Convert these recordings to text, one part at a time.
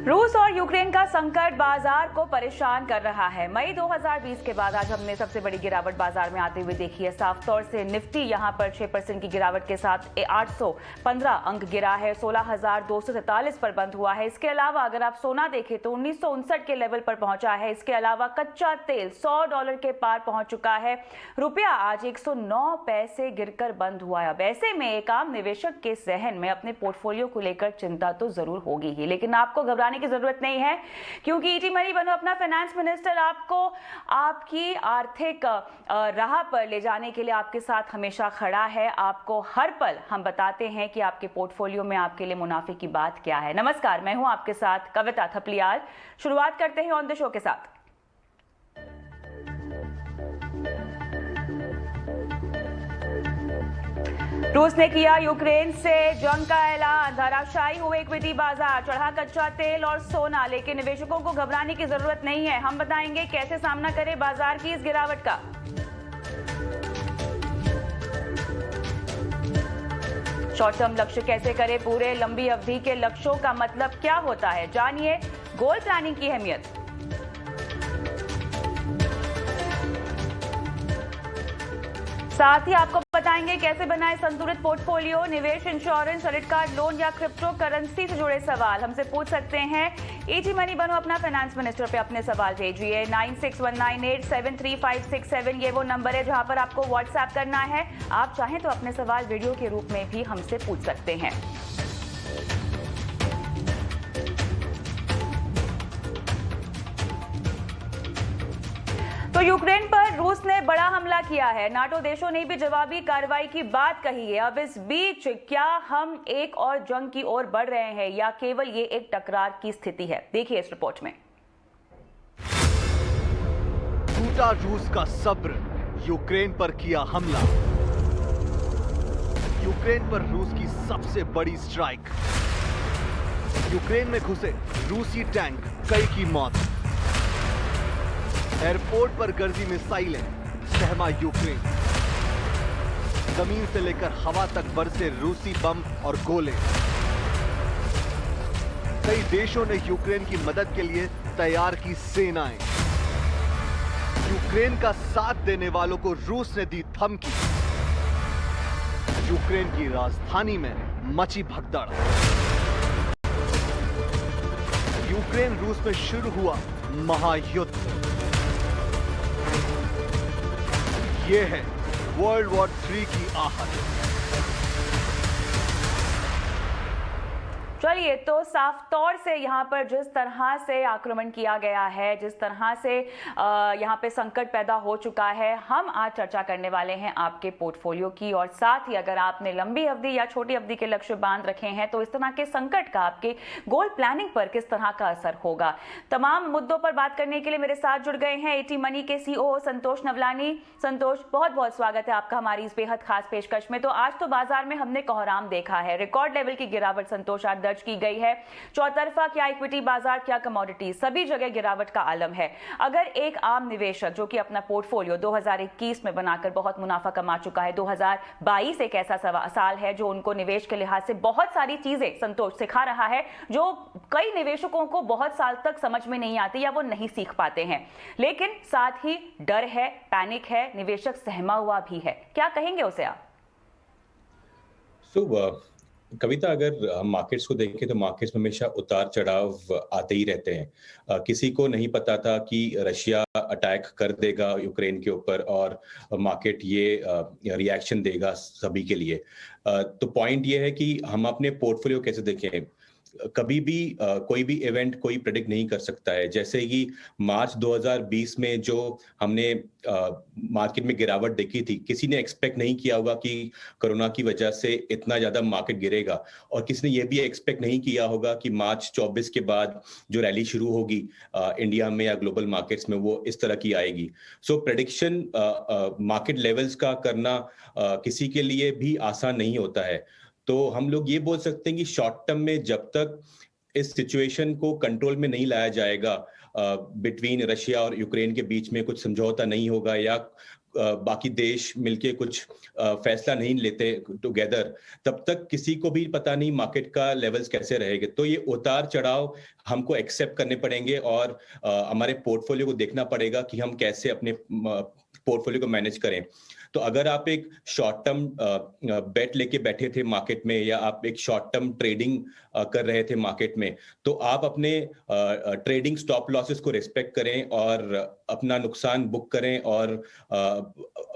रूस और यूक्रेन का संकट बाजार को परेशान कर रहा है। मई 2020 के बाद आज हमने सबसे बड़ी गिरावट बाजार में आते हुए देखी है। साफ तौर से निफ्टी यहां पर 6% की गिरावट के साथ 815 अंक गिरा है, 16,243 पर बंद हुआ है। इसके अलावा अगर आप सोना देखें तो 1959 के लेवल पर पहुंचा है। इसके अलावा कच्चा तेल $100 के पार पहुंच चुका है। रुपया आज 109 पैसे गिरकर बंद हुआ है। अब ऐसे में एक आम निवेशक के जहन में अपने पोर्टफोलियो को लेकर चिंता तो जरूर होगी ही, लेकिन आपको घबराने की जरूरत नहीं है, क्योंकि ईटी मनी बनो अपना फाइनेंस मिनिस्टर आपको आपकी आर्थिक राह पर ले जाने के लिए आपके साथ हमेशा खड़ा है। आपको हर पल हम बताते हैं कि आपके पोर्टफोलियो में आपके लिए मुनाफे की बात क्या है। नमस्कार, मैं हूं आपके साथ कविता थपलियाल। शुरुआत करते हैं ऑन द शो के साथ। रूस ने किया यूक्रेन से जंग का ऐलान, धराशायी हुए इक्विटी बाजार, चढ़ा कच्चा तेल और सोना, लेकिन निवेशकों को घबराने की जरूरत नहीं है। हम बताएंगे कैसे सामना करें बाजार की इस गिरावट का। शॉर्ट टर्म लक्ष्य कैसे करें पूरे, लंबी अवधि के लक्ष्यों का मतलब क्या होता है, जानिए गोल प्लानिंग की अहमियत। साथ ही आपको बताएंगे कैसे बनाएं संतुलित पोर्टफोलियो, निवेश, इंश्योरेंस, क्रेडिट कार्ड, लोन या क्रिप्टो करेंसी से जुड़े सवाल हमसे पूछ सकते हैं। ईटी मनी बनो अपना फाइनेंस मिनिस्टर पे अपने सवाल भेजिए। 9619873567 ये वो नंबर है जहां पर आपको व्हाट्सएप करना है। आप चाहें तो अपने सवाल वीडियो के रूप में भी हमसे पूछ सकते हैं। तो यूक्रेन पर रूस ने बड़ा हमला किया है। नाटो देशों ने भी जवाबी कार्रवाई की बात कही है। अब इस बीच क्या हम एक और जंग की ओर बढ़ रहे हैं या केवल ये एक टकरार की स्थिति है, देखिए इस रिपोर्ट में। टूटा रूस का सब्र, यूक्रेन पर किया हमला। यूक्रेन पर रूस की सबसे बड़ी स्ट्राइक। यूक्रेन में घुसे रूसी टैंक, कई की मौत। एयरपोर्ट पर गरजी मिसाइलें, सहमा यूक्रेन। जमीन से लेकर हवा तक बरसे रूसी बम और गोले। कई देशों ने यूक्रेन की मदद के लिए तैयार की सेनाएं। यूक्रेन का साथ देने वालों को रूस ने दी धमकी। यूक्रेन की राजधानी में मची भगदड़। यूक्रेन रूस में शुरू हुआ महायुद्ध। ये है वर्ल्ड वॉर 3 की आहट। चलिए, तो साफ तौर से यहाँ पर जिस तरह से आक्रमण किया गया है, जिस तरह से यहाँ पे संकट पैदा हो चुका है, हम आज चर्चा करने वाले हैं आपके पोर्टफोलियो की। और साथ ही अगर आपने लंबी अवधि या छोटी अवधि के लक्ष्य बांध रखे हैं तो इस तरह के संकट का आपके गोल प्लानिंग पर किस तरह का असर होगा। तमाम मुद्दों पर बात करने के लिए मेरे साथ जुड़ गए हैं ईटी मनी के सीईओ संतोष नवलानी। संतोष, बहुत बहुत स्वागत है आपका हमारी इस बेहद खास पेशकश में। तो आज तो बाजार में हमने कोहराम देखा है, रिकॉर्ड लेवल की गिरावट संतोष आज दर्ज की गई है। चौतरफा क्या इक्विटी बाजार, क्या कमोडिटी, सभी जगह गिरावट का आलम है। अगर एक आम निवेशक जो कि अपना पोर्टफोलियो 2021 में बनाकर बहुत मुनाफा कमा चुका है, 2022 एक ऐसा साल है जो उनको निवेश के लिहाज से बहुत सारी चीजें संतोष सिखा रहा है, जो कई निवेशकों को बहुत साल तक समझ में नहीं आती या वो नहीं सीख पाते हैं। लेकिन साथ ही डर है, पैनिक है, निवेशक सहमा हुआ भी है। क्या कहेंगे उसे आप? कविता, अगर हम मार्केट्स को देखें तो मार्केट्स में हमेशा उतार चढ़ाव आते ही रहते हैं। किसी को नहीं पता था कि रशिया अटैक कर देगा यूक्रेन के ऊपर और मार्केट ये रिएक्शन देगा सभी के लिए। तो पॉइंट ये है कि हम अपने पोर्टफोलियो कैसे देखें। कभी भी कोई भी इवेंट कोई प्रेडिक्ट नहीं कर सकता है। जैसे कि मार्च 2020 में जो हमने मार्केट में गिरावट देखी थी, किसी ने एक्सपेक्ट नहीं किया होगा कि कोरोना की वजह से इतना ज्यादा मार्केट गिरेगा, और किसी ने ये भी एक्सपेक्ट नहीं किया होगा कि मार्च 24 के बाद जो रैली शुरू होगी इंडिया में या ग्लोबल मार्केट्स में वो इस तरह की आएगी। सो प्रेडिक्शन मार्केट लेवल्स का करना किसी के लिए भी आसान नहीं होता है। तो हम लोग ये बोल सकते हैं कि शॉर्ट टर्म में जब तक इस सिचुएशन को कंट्रोल में नहीं लाया जाएगा, बिटवीन रशिया और यूक्रेन के बीच में कुछ समझौता नहीं होगा या बाकी देश मिलके कुछ फैसला नहीं लेते टुगेदर, तब तक किसी को भी पता नहीं मार्केट का लेवल्स कैसे रहेंगे। तो ये उतार चढ़ाव हमको एक्सेप्ट करने पड़ेंगे और हमारे पोर्टफोलियो को देखना पड़ेगा कि हम कैसे अपने पोर्टफोलियो को मैनेज करें। तो अगर आप एक शॉर्ट टर्म बेट लेके बैठे थे मार्केट में, या आप एक शॉर्ट टर्म ट्रेडिंग कर रहे थे मार्केट में, तो आप अपने ट्रेडिंग स्टॉप लॉसेस को रिस्पेक्ट करें और अपना नुकसान बुक करें और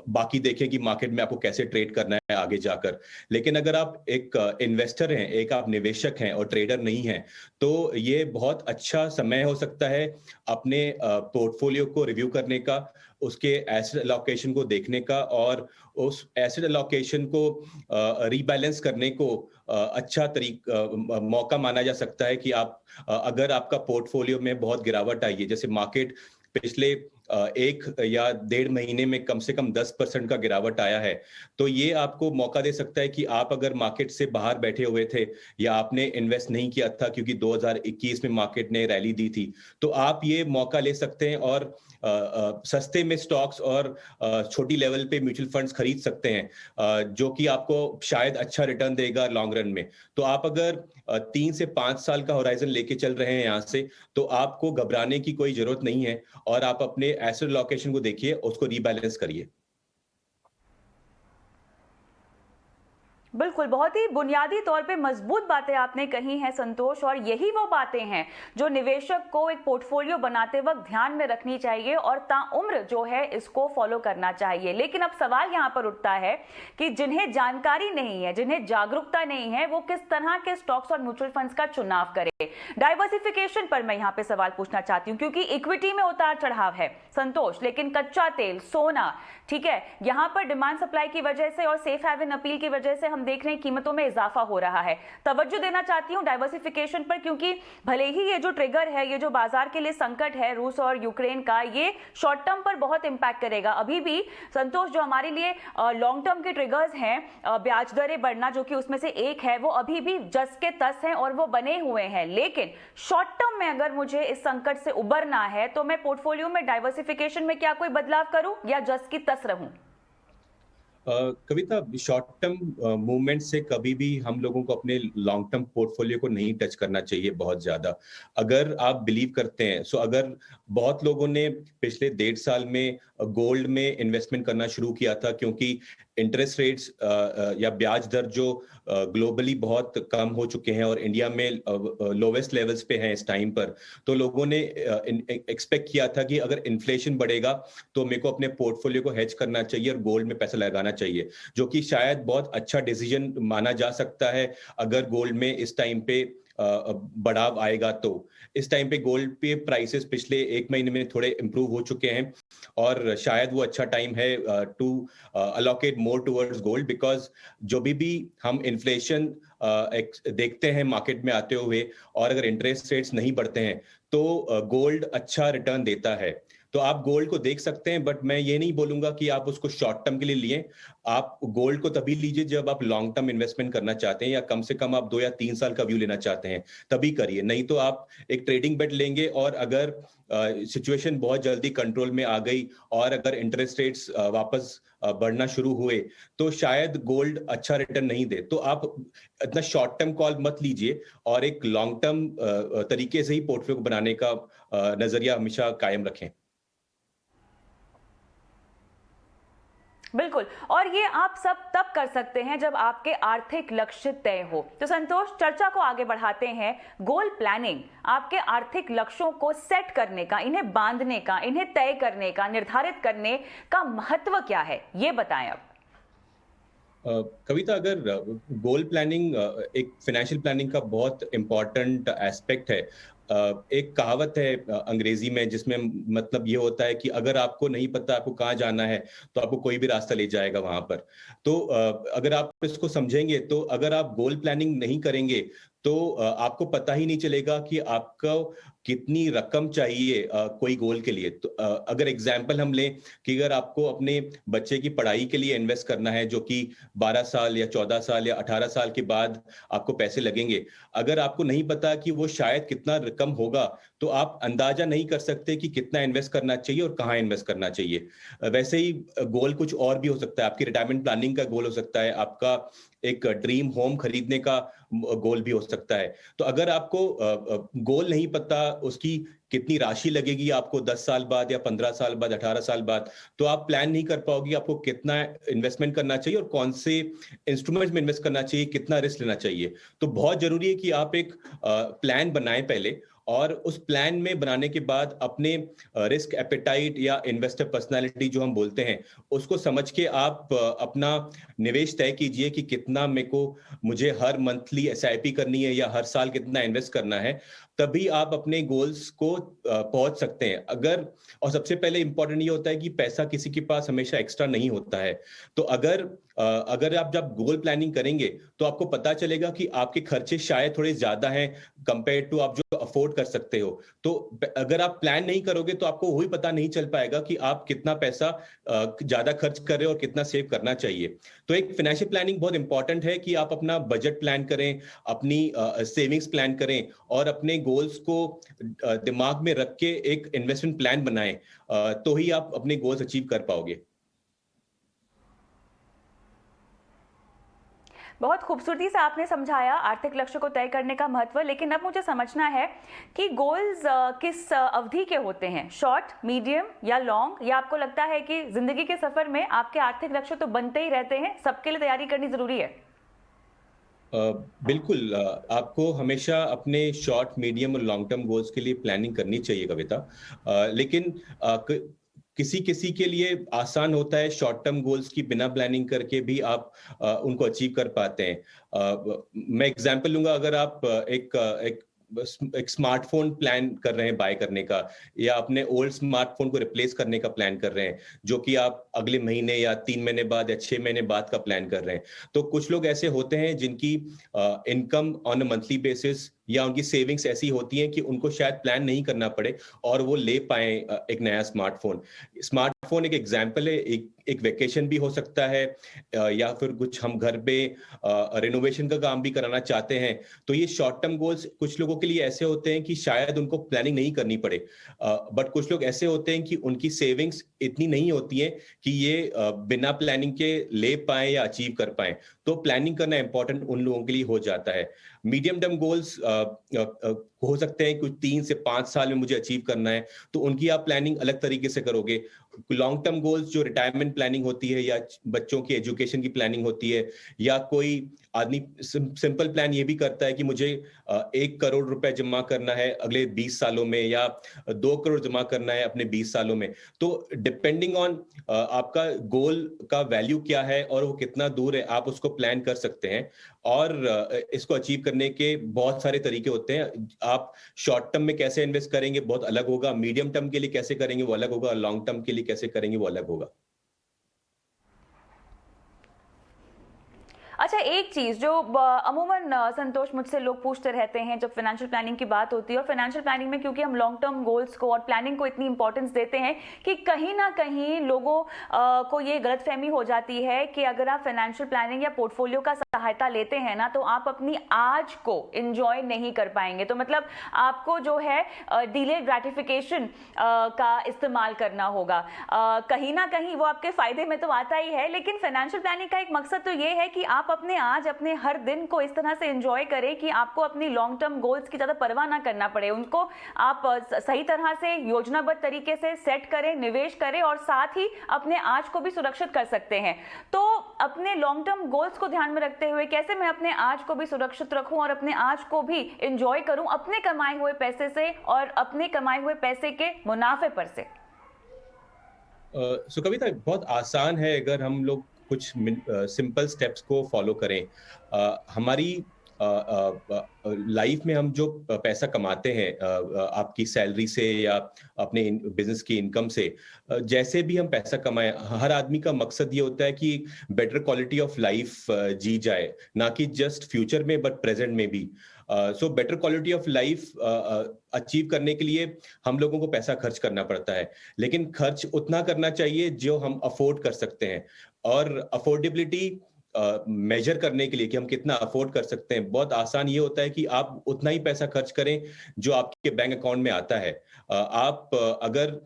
बाकी देखें कि मार्केट में आपको कैसे ट्रेड करना है आगे जाकर। लेकिन अगर आप एक इन्वेस्टर हैं, एक आप निवेशक हैं और ट्रेडर नहीं हैं, तो ये बहुत अच्छा समय हो सकता है अपने पोर्टफोलियो को रिव्यू करने का, उसके एसेट एलोकेशन को देखने का और उस एसेट एलोकेशन को रीबैलेंस करने को अच्छा मौका माना जा सकता है कि आप अगर आपका पोर्टफोलियो में बहुत गिरावट आई है, जैसे मार्केट पिछले 1 या 1.5 महीने में कम से कम 10% का गिरावट आया है, तो ये आपको मौका दे सकता है कि आप अगर मार्केट से बाहर बैठे हुए थे या आपने इन्वेस्ट नहीं किया था क्योंकि 2021 में मार्केट ने रैली दी थी, तो आप ये मौका ले सकते हैं और सस्ते में स्टॉक्स और छोटी लेवल पे म्यूचुअल फंड्स खरीद सकते हैं, जो कि आपको शायद अच्छा रिटर्न देगा लॉन्ग रन में। तो आप अगर 3 से 5 साल का होराइजन लेके चल रहे हैं यहाँ से, तो आपको घबराने की कोई जरूरत नहीं है और आप अपने एसेट लोकेशन को देखिए, उसको रीबैलेंस करिए। बिल्कुल, बहुत ही बुनियादी तौर पे मजबूत बातें आपने कही हैं संतोष, और यही वो बातें हैं जो निवेशक को एक पोर्टफोलियो बनाते वक्त ध्यान में रखनी चाहिए और ताउम्र जो है इसको फॉलो करना चाहिए। लेकिन अब सवाल यहाँ पर उठता है कि जिन्हें जानकारी नहीं है, जिन्हें जागरूकता नहीं है, वो किस तरह के स्टॉक्स और म्यूचुअल फंड्स का चुनाव करें। डाइवर्सिफिकेशन पर मैं यहाँ पे सवाल पूछना चाहती हूँ, क्योंकि इक्विटी में उतार चढ़ाव है संतोष, लेकिन कच्चा तेल, सोना, ठीक है, यहाँ पर डिमांड सप्लाई की वजह से और सेफ हेवन अपील की वजह से हम देख रहे हैं कीमतों में इजाफा हो रहा है। तवज्जो देना चाहती हूं डाइवर्सिफिकेशन पर, क्योंकि भले ही ये जो ट्रिगर है, ये जो बाजार के लिए संकट है रूस और यूक्रेन का, ये शॉर्ट टर्म पर बहुत इंपैक्ट करेगा। अभी भी संतोष जो हमारे लिए लॉन्ग टर्म के ट्रिगर्स हैं, ब्याज दरें बढ़ना जो कि उसमें से एक है, वो अभी भी जस के तस हैं और वो बने हुए हैं। लेकिन शॉर्ट टर्म में अगर मुझे इस संकट से उबरना है तो मैं पोर्टफोलियो में डाइवर्सिफिकेशन में क्या कोई बदलाव करूं या जस की तस रहूं? कविता, शॉर्ट टर्म मूवमेंट से कभी भी हम लोगों को अपने लॉन्ग टर्म पोर्टफोलियो को नहीं टच करना चाहिए बहुत ज्यादा। अगर आप बिलीव करते हैं, सो अगर बहुत लोगों ने पिछले 1.5 साल में गोल्ड में इन्वेस्टमेंट करना शुरू किया था, क्योंकि इंटरेस्ट रेट्स या ब्याज दर जो ग्लोबली बहुत कम हो चुके हैं और इंडिया में लोवेस्ट लेवल्स पे हैं इस टाइम पर, तो लोगों ने एक्सपेक्ट किया था कि अगर इन्फ्लेशन बढ़ेगा तो मेरे को अपने पोर्टफोलियो को हेज करना चाहिए और गोल्ड में पैसा लगाना चाहिए, जो कि शायद बहुत अच्छा डिसीजन माना जा सकता है अगर गोल्ड में इस टाइम पे बढ़ाव आएगा। तो इस टाइम पे गोल्ड पे प्राइसेस पिछले 1 महीने में थोड़े इंप्रूव हो चुके हैं और शायद वो अच्छा टाइम है to allocate more towards gold, because जो भी हम इन्फ्लेशन देखते हैं मार्केट में आते हुए और अगर इंटरेस्ट रेट्स नहीं बढ़ते हैं तो गोल्ड अच्छा रिटर्न देता है। तो आप गोल्ड को देख सकते हैं, बट मैं ये नहीं बोलूंगा कि आप उसको शॉर्ट टर्म के लिए लिए। आप गोल्ड को तभी लीजिए जब आप लॉन्ग टर्म इन्वेस्टमेंट करना चाहते हैं या कम से कम आप 2 या 3 साल का व्यू लेना चाहते हैं, तभी करिए। नहीं तो आप एक ट्रेडिंग बेट लेंगे और अगर सिचुएशन बहुत जल्दी कंट्रोल में आ गई और अगर इंटरेस्ट रेट्स वापस बढ़ना शुरू हुए तो शायद गोल्ड अच्छा रिटर्न नहीं दे। तो आप इतना शॉर्ट टर्म कॉल मत लीजिए और एक लॉन्ग टर्म तरीके से ही पोर्टफोलियो बनाने का नजरिया हमेशा कायम रखें। बिल्कुल, और ये आप सब तब कर सकते हैं जब आपके आर्थिक लक्ष्य तय हो। तो संतोष, चर्चा को आगे बढ़ाते हैं। गोल प्लानिंग आपके आर्थिक लक्ष्यों को सेट करने का, इन्हें बांधने का, इन्हें तय करने का, निर्धारित करने का महत्व क्या है, ये बताएं अब। कविता, अगर गोल प्लानिंग एक फाइनेंशियल प्लानिंग का बहुत इंपॉर्टेंट एस्पेक्ट है। एक कहावत है अंग्रेजी में जिसमें मतलब ये होता है कि अगर आपको नहीं पता आपको कहाँ जाना है तो आपको कोई भी रास्ता ले जाएगा वहां पर। तो अगर आप इसको समझेंगे तो अगर आप गोल प्लानिंग नहीं करेंगे तो आपको पता ही नहीं चलेगा कि आपका कितनी रकम चाहिए कोई गोल के लिए। तो अगर एग्जांपल हम लें कि अगर आपको अपने बच्चे की पढ़ाई के लिए इन्वेस्ट करना है, जो कि 12 साल या 14 साल या 18 साल के बाद आपको पैसे लगेंगे, अगर आपको नहीं पता कि वो शायद कितना रकम होगा, तो आप अंदाजा नहीं कर सकते कि कितना इन्वेस्ट करना चाहिए और कहाँ इन्वेस्ट करना चाहिए। वैसे ही गोल कुछ और भी हो सकता है। आपकी रिटायरमेंट प्लानिंग का गोल हो सकता है, आपका एक ड्रीम होम खरीदने का गोल भी हो सकता है। तो अगर आपको गोल नहीं पता, उसकी कितनी राशि लगेगी आपको 10 साल बाद या 15 साल बाद, 18 साल बाद, तो आप प्लान नहीं कर पाओगे आपको कितना इन्वेस्टमेंट करना चाहिए और कौन से इंस्ट्रूमेंट्स में इन्वेस्ट करना चाहिए, कितना रिस्क लेना चाहिए। तो बहुत जरूरी है कि आप एक प्लान बनाएं पहले, और उस प्लान में बनाने के बाद अपने रिस्क एपेटाइट या इन्वेस्टर पर्सनालिटी जो हम बोलते हैं, उसको समझ के आप अपना निवेश तय कीजिए कि कितना मुझे हर मंथली एसआईपी करनी है या हर साल कितना इन्वेस्ट करना है। तभी आप अपने गोल्स को पहुंच सकते हैं। और सबसे पहले इंपॉर्टेंट ये होता है कि पैसा किसी के पास हमेशा एक्स्ट्रा नहीं होता है। तो अगर आप जब गोल प्लानिंग करेंगे तो आपको पता चलेगा कि आपके खर्चे शायद थोड़े ज्यादा हैं कंपेयर टू आप जो अफोर्ड कर सकते हो। तो अगर आप प्लान नहीं करोगे तो आपको वही पता नहीं चल पाएगा कि आप कितना पैसा ज्यादा खर्च कर रहे हो और कितना सेव करना चाहिए। तो एक फाइनेंशियल प्लानिंग बहुत इंपॉर्टेंट है कि आप अपना बजट प्लान करें, अपनी सेविंग्स प्लान करें और अपने गोल्स को दिमाग में रख के एक इन्वेस्टमेंट प्लान बनाएं, तो ही आप अपने गोल्स अचीव कर पाओगे। बहुत खूबसूरती से आपने समझाया आर्थिक लक्ष्य को तय करने का महत्व, लेकिन अब मुझे समझना है कि गोल्स किस अवधि के होते हैं, शॉर्ट, मीडियम या लॉन्ग, या आपको लगता है कि जिंदगी के सफर में आपके आर्थिक लक्ष्य तो बनते ही रहते हैं, सबके लिए तैयारी करनी जरूरी है? बिल्कुल, आपको हमेशा अपने शॉर्ट, मीडियम और लॉन्ग टर्म गोल्स के लिए प्लानिंग करनी चाहिए कविता। लेकिन किसी किसी के लिए आसान होता है शॉर्ट टर्म गोल्स की बिना प्लानिंग करके भी आप उनको अचीव कर पाते हैं। मैं एग्जांपल लूंगा, अगर आप एक स्मार्टफोन प्लान कर रहे हैं बाय करने का, या अपने ओल्ड स्मार्टफोन को रिप्लेस करने का प्लान कर रहे हैं, जो कि आप अगले महीने या 3 महीने बाद या 6 महीने बाद का प्लान कर रहे हैं, तो कुछ लोग ऐसे होते हैं जिनकी income on a monthly basis या उनकी सेविंग्स ऐसी होती हैं कि उनको शायद प्लान नहीं करना पड़े और वो ले पाए एक नया स्मार्टफोन एक एग्जाम्पल है। एक वेकेशन भी हो सकता है, या फिर कुछ हम घर पे रिनोवेशन का काम भी कराना चाहते हैं। तो ये शॉर्ट टर्म गोल्स कुछ लोगों के लिए ऐसे होते हैं कि शायद उनको प्लानिंग नहीं करनी पड़े, बट कुछ लोग ऐसे होते हैं कि उनकी सेविंग्स इतनी नहीं होती है कि ये बिना प्लानिंग के ले पाए या अचीव कर पाए। तो प्लानिंग करना इंपॉर्टेंट उन लोगों के लिए हो जाता है। मीडियम टर्म गोल्स हो सकते हैं कुछ 3 से 5 साल में मुझे अचीव करना है, तो उनकी आप प्लानिंग अलग तरीके से करोगे। लॉन्ग टर्म गोल्स जो रिटायरमेंट प्लानिंग होती है या बच्चों की एजुकेशन की प्लानिंग होती है, या कोई आदमी सिंपल प्लान ये भी करता है कि मुझे 1 करोड़ रुपए जमा करना है अगले 20 सालों में, या 2 करोड़ जमा करना है अपने 20 सालों में। तो डिपेंडिंग ऑन आपका गोल का वैल्यू क्या है और वो कितना दूर है, आप उसको प्लान कर सकते हैं। और इसको अचीव करने के बहुत सारे तरीके होते हैं। आप शॉर्ट टर्म में कैसे इन्वेस्ट करेंगे बहुत अलग होगा, मीडियम टर्म के लिए कैसे करेंगे वो अलग होगा, लॉन्ग टर्म के लिए कैसे करेंगे वो अलग होगा। अच्छा, एक चीज जो अमूमन संतोष मुझसे लोग पूछते रहते हैं जब फाइनेंशियल प्लानिंग की बात होती है, और फाइनेंशियल प्लानिंग में क्योंकि हम लॉन्ग टर्म गोल्स को और प्लानिंग को इतनी इंपॉर्टेंस देते हैं कि कहीं ना कहीं लोगों को ये गलतफहमी हो जाती है कि अगर आप फाइनेंशियल प्लानिंग या पोर्टफोलियो का सहायता लेते हैं ना, तो आप अपनी आज को एंजॉय नहीं कर पाएंगे। तो मतलब आपको जो है डिलेड ग्रेटिफिकेशन का इस्तेमाल करना होगा। कहीं ना कहीं वो आपके फायदे में तो आता ही है, लेकिन फाइनेंशियल प्लानिंग का एक मकसद तो ये है कि आप अपने आज अपने हर दिन को इस तरह से एंजॉय करें कि आपको अपनी लॉन्ग टर्म गोल्स की ज्यादा परवाह ना करना पड़े। उनको आप सही तरह से योजनाबद्ध तरीके से सेट करें, निवेश करें और साथ ही अपने आज को भी सुरक्षित कर सकते हैं। तो अपने लॉन्ग टर्म गोल्स को ध्यान में रखते हुए कैसे मैं अपने आज को भी सुरक्षित रखूं और अपने आज को भी एंजॉय करूं अपने कमाए हुए पैसे से और अपने कमाए हुए पैसे के मुनाफे पर से? सो कविता, बहुत आसान है अगर हम लोग कुछ सिंपल स्टेप्स को फॉलो करें। हमारी लाइफ में हम जो पैसा कमाते हैं आपकी सैलरी से या अपने बिजनेस की इनकम से, जैसे भी हम पैसा कमाएं, हर आदमी का मकसद ये होता है कि बेटर क्वालिटी ऑफ लाइफ जी जाए, ना कि जस्ट फ्यूचर में बट प्रेजेंट में भी। So better quality of life achieve करने के लिए हम लोगों को पैसा खर्च करना पड़ता है, लेकिन खर्च उतना करना चाहिए जो हम अफोर्ड कर सकते हैं। और अफोर्डेबिलिटी मेजर करने के लिए कि हम कितना अफोर्ड कर सकते हैं, बहुत आसान ये होता है कि आप उतना ही पैसा खर्च करें जो आपके बैंक अकाउंट में आता है। आप अगर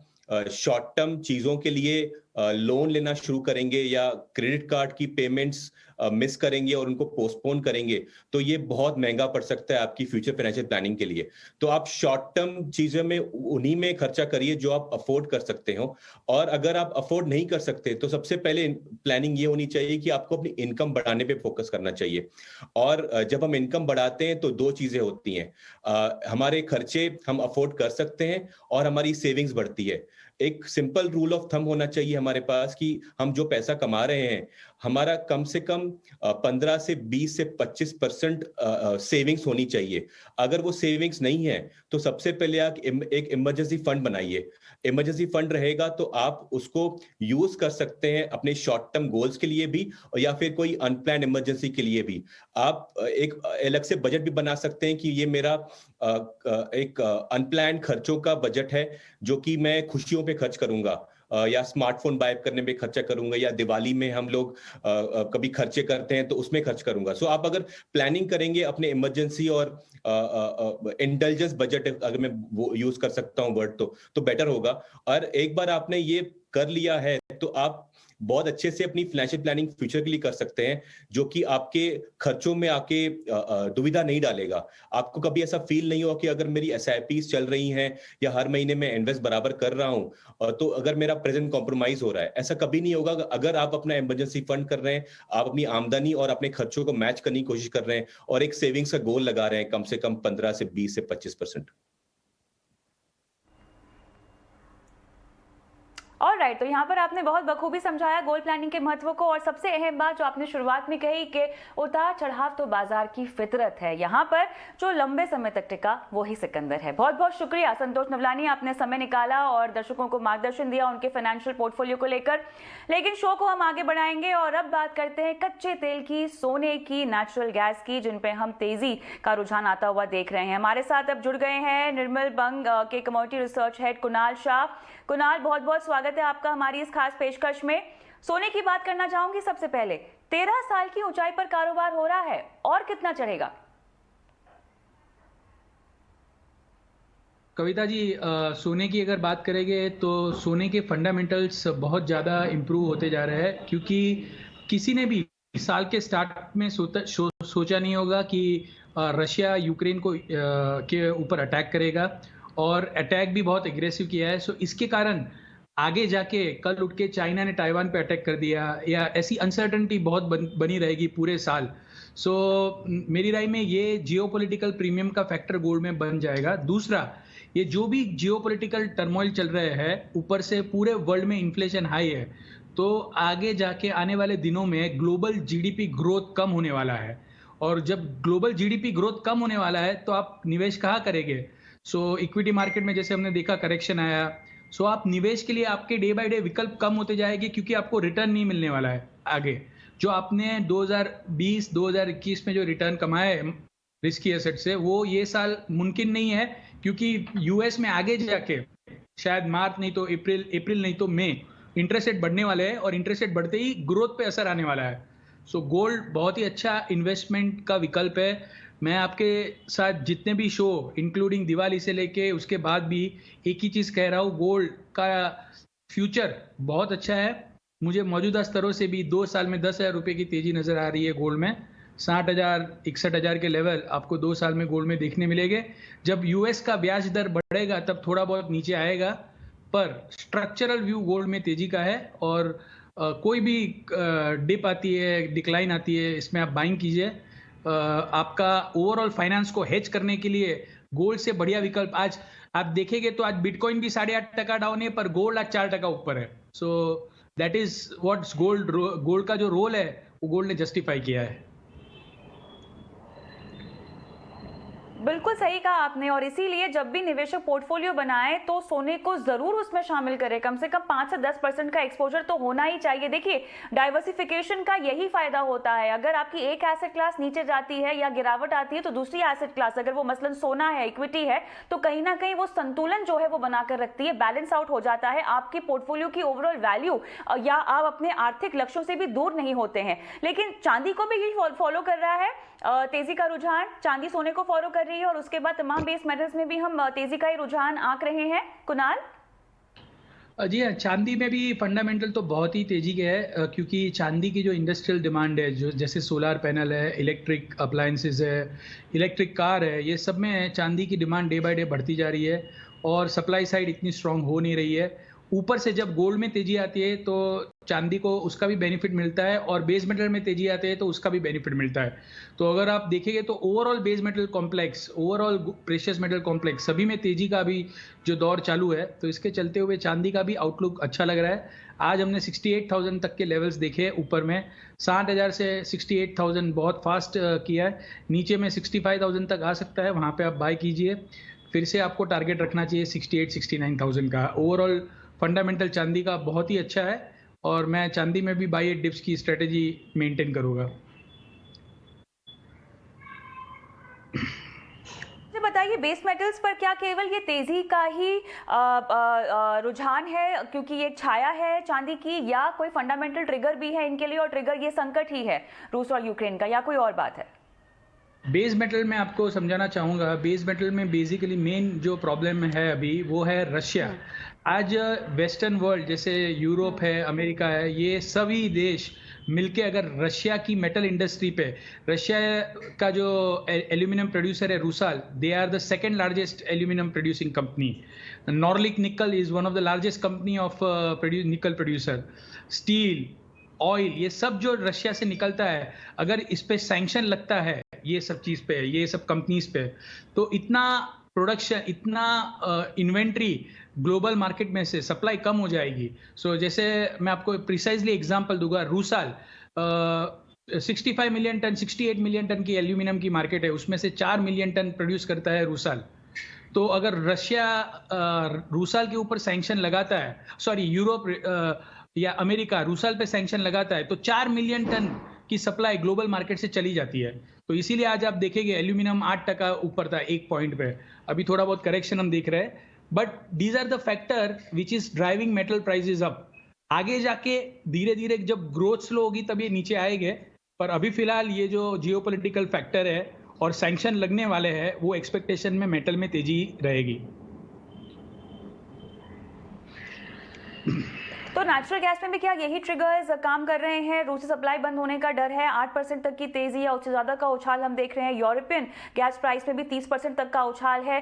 शॉर्ट टर्म चीजों के लिए लोन लेना शुरू करेंगे या क्रेडिट कार्ड की पेमेंट्स मिस करेंगे और उनको पोस्टपोन करेंगे, तो ये बहुत महंगा पड़ सकता है आपकी फ्यूचर फाइनेंशियल प्लानिंग के लिए। तो आप शॉर्ट टर्म चीजों में उन्हीं में खर्चा करिए जो आप अफोर्ड कर सकते हो। और अगर आप अफोर्ड नहीं कर सकते तो सबसे पहले प्लानिंग ये होनी चाहिए कि आपको अपनी इनकम बढ़ाने पे फोकस करना चाहिए। और जब हम इनकम बढ़ाते हैं तो दो चीजें होती हैं, हमारे खर्चे हम अफोर्ड कर सकते हैं और हमारी सेविंग्स बढ़ती है। एक सिंपल रूल ऑफ थंब होना चाहिए हमारे पास कि हम जो पैसा कमा रहे हैं, हमारा कम से कम 15 से 20 से 25% सेविंग्स होनी चाहिए। अगर वो सेविंग्स नहीं है तो सबसे पहले आप एक इमरजेंसी फंड बनाइए। इमरजेंसी फंड रहेगा तो आप उसको यूज कर सकते हैं अपने शॉर्ट टर्म गोल्स के लिए भी, और या फिर कोई अनप्लान्ड इमरजेंसी के लिए भी। आप एक अलग से बजट भी बना सकते हैं कि ये मेरा एक अनप्लान्ड खर्चों का बजट है जो कि मैं खुशियों पे खर्च करूंगा, या स्मार्टफोन बाय करने में खर्चा करूंगा, या दिवाली में हम लोग कभी खर्चे करते हैं तो उसमें खर्च करूंगा। सो आप अगर प्लानिंग करेंगे अपने इमरजेंसी और इंटेलिजेंस बजट, अगर मैं वो यूज कर सकता हूं वर्ड, तो बेटर होगा। और एक बार आपने ये कर लिया है तो आप बहुत अच्छे से अपनी फाइनेंशियल प्लानिंग फ्यूचर के लिए कर सकते हैं, जो कि आपके खर्चों में आके दुविधा नहीं डालेगा। आपको कभी ऐसा फील नहीं होगा कि अगर मेरी SIPs चल रही हैं या हर महीने में इन्वेस्ट बराबर कर रहा हूं तो अगर मेरा प्रेजेंट कॉम्प्रोमाइज हो रहा है। ऐसा कभी नहीं होगा अगर आप अपना इमरजेंसी फंड कर रहे हैं, आप अपनी आमदनी और अपने खर्चों को मैच करने की कोशिश कर रहे हैं और एक सेविंग्स का गोल लगा रहे हैं कम से कम 15 से 20 से 25%। ऑलराइट, तो यहाँ पर आपने बहुत बखूबी समझाया गोल प्लानिंग के महत्व को, और सबसे अहम बात जो आपने शुरुआत में कही कि उतार चढ़ाव तो बाजार की फितरत है, यहाँ पर जो लंबे समय तक टिका वही सिकंदर है। बहुत बहुत शुक्रिया संतोष नवलानी, आपने समय निकाला और दर्शकों को मार्गदर्शन दिया उनके फाइनेंशियल पोर्टफोलियो को लेकर। लेकिन शो को हम आगे बढ़ाएंगे और अब बात करते हैं कच्चे तेल की, सोने की, नेचुरल गैस की, जिन पे हम तेजी का रुझान आता हुआ देख रहे हैं। हमारे साथ अब जुड़ गए हैं निर्मल बंग के commodity research head Kunal Shah. Kunal, बहुत बहुत स्वागत है आपका हमारी इस खास पेशकश में। सोने की बात करना चाहूंगी सबसे पहले। 13 साल की ऊंचाई पर कारोबार हो रहा है, और कितना चढ़ेगा? कविता जी, सोने की अगर बात करेंगे तो सोने के फंडामेंटल्स बहुत ज़्यादा इम्प्रूव होते जा रहे हैं, क्योंकि किसी ने भी साल के स्टार्ट में सोचा नहीं होगा कि रशिया यूक्रेन को के ऊपर अटैक करेगा, और अटैक भी बहुत एग्रेसिव किया है। सो इसके कारण आगे जाके कल उठ के चाइना ने ताइवान पे अटैक कर दिया, या ऐसी अनसर्टनिटी बहुत बनी रहेगी पूरे साल। सो मेरी राय में ये जियोपॉलिटिकल प्रीमियम का फैक्टर गोल्ड में बन जाएगा। दूसरा, ये जो भी जियोपॉलिटिकल टर्मोइल चल रहे हैं, ऊपर से पूरे वर्ल्ड में इन्फ्लेशन हाई है, तो आगे जाके आने वाले दिनों में ग्लोबल GDP ग्रोथ कम होने वाला है। और जब ग्लोबल GDP ग्रोथ कम होने वाला है तो आप निवेश कहाँ करेंगे? सो इक्विटी मार्केट में जैसे हमने देखा करेक्शन आया, सो आप निवेश के लिए आपके डे बाय डे विकल्प कम होते जाएंगे, क्योंकि आपको रिटर्न नहीं मिलने वाला है आगे। जो आपने 2020-2021 में जो रिटर्न कमाए रिस्की एसेट से, वो ये साल मुमकिन नहीं है, क्योंकि यूएस में आगे जाके शायद मार्च नहीं तो अप्रैल नहीं तो मई इंटरेस्ट रेट बढ़ने वाले हैं, और इंटरेस्ट रेट बढ़ते ही ग्रोथ पे असर आने वाला है। सो गोल्ड बहुत ही अच्छा इन्वेस्टमेंट का विकल्प है। मैं आपके साथ जितने भी शो इंक्लूडिंग दिवाली से लेके उसके बाद भी एक ही चीज़ कह रहा हूँ, गोल्ड का फ्यूचर बहुत अच्छा है। मुझे मौजूदा स्तरों से भी 2 साल में 10,000 रुपये की तेजी नज़र आ रही है गोल्ड में। 60,000 61,000 के लेवल आपको 2 साल में गोल्ड में देखने मिलेंगे। जब यूएस का ब्याज दर बढ़ेगा तब थोड़ा बहुत नीचे आएगा, पर स्ट्रक्चरल व्यू गोल्ड में तेजी का है। और कोई भी डिप आती है, डिक्लाइन आती है, इसमें आप बाइंग कीजिए। आपका ओवरऑल फाइनेंस को हेज करने के लिए गोल्ड से बढ़िया विकल्प आज आप देखेंगे तो आज बिटकॉइन भी 8.5% डाउन है, पर गोल्ड आज 4% ऊपर है। So that is what's gold का जो रोल है वो गोल्ड ने जस्टिफाई किया है। बिल्कुल सही कहा आपने, और इसीलिए जब भी निवेशक पोर्टफोलियो बनाए तो सोने को जरूर उसमें शामिल करें। कम से कम 5 से 10% का एक्सपोजर तो होना ही चाहिए। देखिए, डाइवर्सिफिकेशन का यही फायदा होता है। अगर आपकी एक एसेट क्लास नीचे जाती है या गिरावट आती है तो दूसरी एसेट क्लास, अगर वो मसलन सोना है, इक्विटी है, तो कहीं ना कहीं वो संतुलन जो है वो बनाकर रखती है, बैलेंस आउट हो जाता है। आपके पोर्टफोलियो की ओवरऑल वैल्यू या आप अपने आर्थिक लक्ष्यों से भी दूर नहीं होते हैं। लेकिन चांदी को भी यही फॉलो कर रहा है, तेजी का रुझान चांदी सोने को फॉलो कर रही है, और उसके बाद तमाम बेस मेटल्स में भी हम तेजी का ही रुझान आंक रहे हैं। कुणाल जी हाँ, चांदी में भी फंडामेंटल तो बहुत ही तेजी के है, क्योंकि चांदी की जो इंडस्ट्रियल डिमांड है, जो जैसे सोलार पैनल है, इलेक्ट्रिक अप्लायंसेस है, इलेक्ट्रिक कार है, ये सब में चांदी की डिमांड डे बाय डे बढ़ती जा रही है और सप्लाई साइड इतनी स्ट्रांग हो नहीं रही है। ऊपर से जब गोल्ड में तेजी आती है तो चांदी को उसका भी बेनिफिट मिलता है, और बेस मेटल में तेजी आती है तो उसका भी बेनिफिट मिलता है। तो अगर आप देखेंगे तो overall base metal complex, overall precious metal complex, सभी में तेजी का अभी जो दौर चालू है, तो इसके चलते हुए चांदी का भी आउटलुक अच्छा लग रहा है। आज हमने 68,000 तक के लेवल्स देखे ऊपर में, 60,000 से 68,000 बहुत फास्ट किया है। नीचे में 65,000 तक आ सकता है, वहाँ पे आप बाय कीजिए। फिर से आपको टारगेट रखना चाहिए 68-69,000 का। ओवरऑल फंडामेंटल चांदी का बहुत ही अच्छा है, और मैं चांदी में भी बाय डिप्स की स्ट्रेटेजी मेंटेन करूंगा। मुझे बताइए, बेस मेटल्स पर क्या केवल ये तेजी का ही रुझान है क्योंकि ये छाया है चांदी की, या कोई फंडामेंटल ट्रिगर भी है इनके लिए, और ट्रिगर ये संकट ही है रूस और यूक्रेन का, या कोई और बात है? बेस मेटल में आपको समझाना चाहूँगा, बेस मेटल में बेसिकली मेन जो प्रॉब्लम है अभी वो है रशिया। आज वेस्टर्न वर्ल्ड जैसे यूरोप है, अमेरिका है, ये सभी देश मिलके अगर रशिया की मेटल इंडस्ट्री पे, रशिया का जो एल्यूमिनियम प्रोड्यूसर है Rusal, they are the second largest aluminium producing company. Norilsk nickel is one of the largest company of nickel producer. Steel, oil, ये सब जो रशिया से निकलता है, अगर इस पे सैंक्शन लगता है, ये सब चीज पे, ये सब कंपनीज पे, तो इतना प्रोडक्शन, इतना इन्वेंट्री ग्लोबल मार्केट में से सप्लाई कम हो जाएगी। सो जैसे मैं आपको प्रिसाइजली एग्जांपल दूंगा, रूसाल 65 मिलियन टन, 68 मिलियन टन की एल्यूमिनियम की मार्केट है, उसमें से 4 मिलियन टन प्रोड्यूस करता है रूसाल। तो अगर रशिया रूसाल के ऊपर सैंक्शन लगाता है, सॉरी यूरोप या अमेरिका रूसाल पे सैंक्शन लगाता है, तो 4 मिलियन टन की सप्लाई ग्लोबल मार्केट से चली जाती है। तो इसीलिए आज आप देखेंगे एल्यूमिनियम 8% ऊपर था एक पॉइंट पे, अभी थोड़ा बहुत करेक्शन हम देख रहे हैं, but these are the factor which is driving metal prices up. आगे जाके धीरे धीरे जब ग्रोथ स्लो होगी तब ये नीचे आएंगे, पर अभी फिलहाल ये जो जियोपॉलिटिकल फैक्टर है और सैंक्शन लगने वाले हैं, वो एक्सपेक्टेशन में मेटल में तेजी रहेगी। तो नेचुरल गैस में भी क्या यही ट्रिगर्स काम कर रहे हैं? रूसी सप्लाई बंद होने का डर है, 8% तक की तेजी या उससे ज्यादा का उछाल हम देख रहे हैं। यूरोपियन गैस प्राइस में भी 30% तक का उछाल है।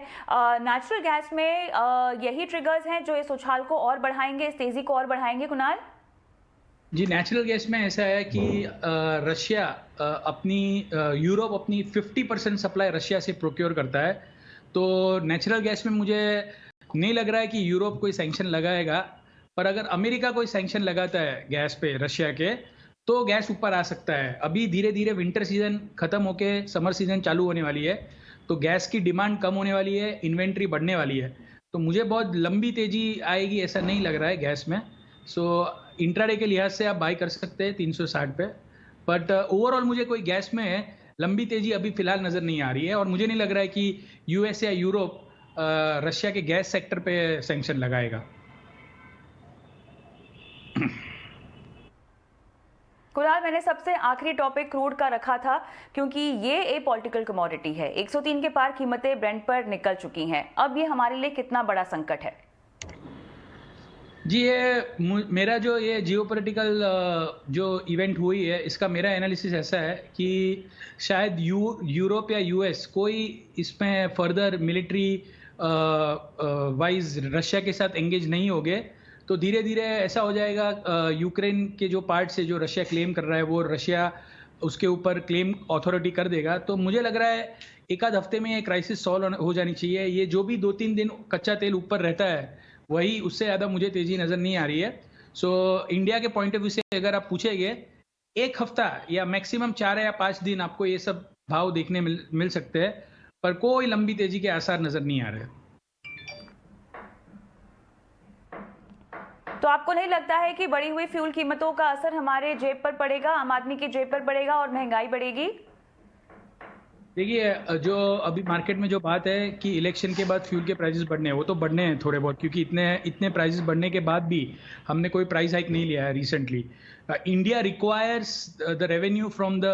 नेचुरल गैस में यही ट्रिगर्स हैं जो इस उछाल को और बढ़ाएंगे, इस तेजी को और बढ़ाएंगे। कुणाल जी, नेचुरल गैस में ऐसा है कि रशिया अपनी यूरोप अपनी 50% सप्लाई रशिया से प्रोक्योर करता है। तो नेचुरल गैस में मुझे नहीं लग रहा है कि यूरोप कोई सैंक्शन लगाएगा, पर अगर अमेरिका कोई सैंक्शन लगाता है गैस पे रशिया के, तो गैस ऊपर आ सकता है। अभी धीरे धीरे विंटर सीजन खत्म होके समर सीजन चालू होने वाली है, तो गैस की डिमांड कम होने वाली है, इन्वेंट्री बढ़ने वाली है। तो मुझे बहुत लंबी तेजी आएगी ऐसा नहीं लग रहा है गैस में। सो इंट्राडे के लिहाज से आप बाय कर सकते हैं 360 पे, बट ओवरऑल मुझे कोई गैस में लंबी तेजी अभी फिलहाल नजर नहीं आ रही है, और मुझे नहीं लग रहा है कि यूएस या यूरोप रशिया के गैस सेक्टर पे सैंक्शन लगाएगा। कुणाल, मैंने सबसे आखिरी टॉपिक क्रूड का रखा था क्योंकि ये ए पॉलिटिकल कमोडिटी है। 103 के पार कीमतें ब्रेंट पर निकल चुकी हैं। अब ये हमारे लिए कितना बड़ा संकट है? जी, ये मेरा जो ये जियोपॉलिटिकल जो इवेंट हुई है, इसका मेरा एनालिसिस ऐसा है कि शायद यूरोप या यूएस कोई इसमें फर्दर मिलिट्री वाइज रशिया के साथ एंगेज नहीं होंगे। तो धीरे धीरे ऐसा हो जाएगा, यूक्रेन के जो पार्ट से जो रशिया क्लेम कर रहा है, वो रशिया उसके ऊपर क्लेम अथॉरिटी कर देगा। तो मुझे लग रहा है एक आध हफ्ते में ये क्राइसिस सॉल्व हो जानी चाहिए। ये जो भी 2-3 दिन कच्चा तेल ऊपर रहता है, वही, उससे ज़्यादा मुझे तेजी नज़र नहीं आ रही है। सो इंडिया के पॉइंट ऑफ व्यू से अगर आप पूछेंगे, एक हफ्ता या मैक्सिमम 4 या 5 दिन आपको ये सब भाव देखने मिल सकते हैं। पर कोई लंबी तेजी के आसार नजर नहीं आ रहे। तो आपको नहीं लगता है कि बढ़ी हुई फ्यूल कीमतों का असर हमारे जेब पर पड़ेगा, आम आदमी की जेब पर पड़ेगा और महंगाई बढ़ेगी? देखिए, जो अभी मार्केट में जो बात है कि इलेक्शन के बाद फ्यूल के प्राइसेस बढ़ने हैं, वो तो बढ़ने हैं थोड़े बहुत, क्योंकि इतने प्राइसेस बढ़ने के बाद भी हमने कोई प्राइस हाइक नहीं लिया है recently. India requires the revenue from the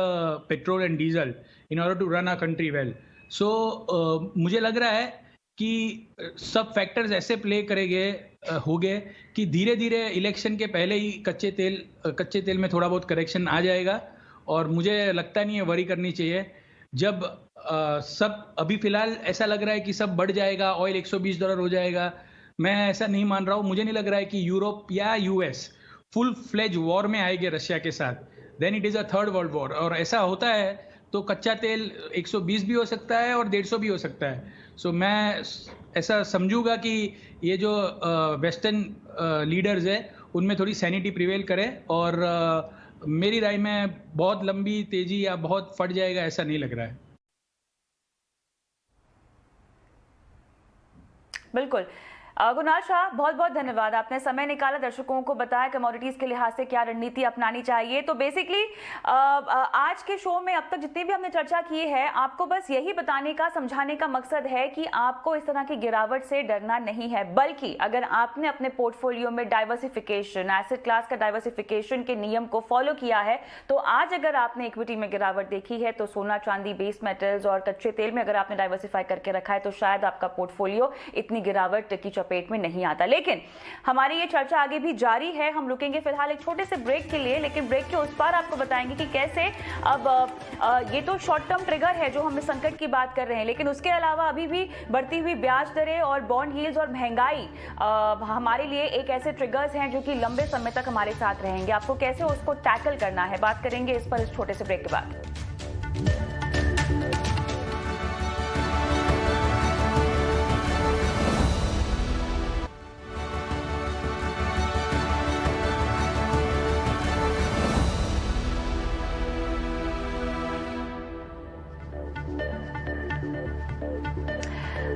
petrol and diesel in order to run our country well. So मुझे लग रहा है कि सब फैक्टर्स ऐसे प्ले करेंगे हो गए कि धीरे धीरे इलेक्शन के पहले ही कच्चे तेल में थोड़ा बहुत करेक्शन आ जाएगा, और मुझे लगता नहीं है वरी करनी चाहिए। जब सब अभी फिलहाल ऐसा लग रहा है कि सब बढ़ जाएगा, ऑयल $120 हो जाएगा, मैं ऐसा नहीं मान रहा हूँ। मुझे नहीं लग रहा है कि यूरोप या यूएस फुल फ्लेज वॉर में आएंगे रशिया के साथ, then it is a third world war. और ऐसा होता है तो कच्चा तेल 120 भी हो सकता है और 150 भी हो सकता है। सो मैं ऐसा समझूंगा कि ये जो वेस्टर्न लीडर्स है उनमें थोड़ी सैनिटी प्रिवेल करे, और मेरी राय में बहुत लंबी तेजी या बहुत फट जाएगा ऐसा नहीं लग रहा है। बिल्कुल। गुनाल शाह, बहुत बहुत धन्यवाद, आपने समय निकाला, दर्शकों को बताया कमोडिटीज के लिहाज से क्या रणनीति अपनानी चाहिए। तो बेसिकली आज के शो में अब तक जितनी भी हमने चर्चा की है, आपको बस यही बताने का, समझाने का मकसद है कि आपको इस तरह की गिरावट से डरना नहीं है, बल्कि अगर आपने अपने पोर्टफोलियो में डाइवर्सिफिकेशन, एसेट क्लास का डाइवर्सिफिकेशन के नियम को फॉलो किया है, तो आज अगर आपने इक्विटी में गिरावट देखी है तो सोना, चांदी, बेस मेटल्स और कच्चे तेल में अगर आपने डाइवर्सिफाई करके रखा है तो शायद आपका पोर्टफोलियो इतनी गिरावट की चपेट में नहीं आता। लेकिन हमारी ये चर्चा आगे भी जारी है, हम रुकेंगे फिलहाल एक छोटे से ब्रेक के लिए, लेकिन ब्रेक के उस पार आपको बताएंगे कि कैसे अब ये तो शॉर्ट टर्म ट्रिगर है जो हम संकट की बात कर रहे हैं, लेकिन उसके अलावा अभी भी बढ़ती हुई ब्याज दरें और बॉन्ड यील्ड्स और महंगाई हमारे लिए एक ऐसे ट्रिगर्स हैं जो कि लंबे समय तक हमारे साथ रहेंगे। आपको कैसे उसको टैकल करना है, बात करेंगे इस पर इस छोटे से ब्रेक के बाद।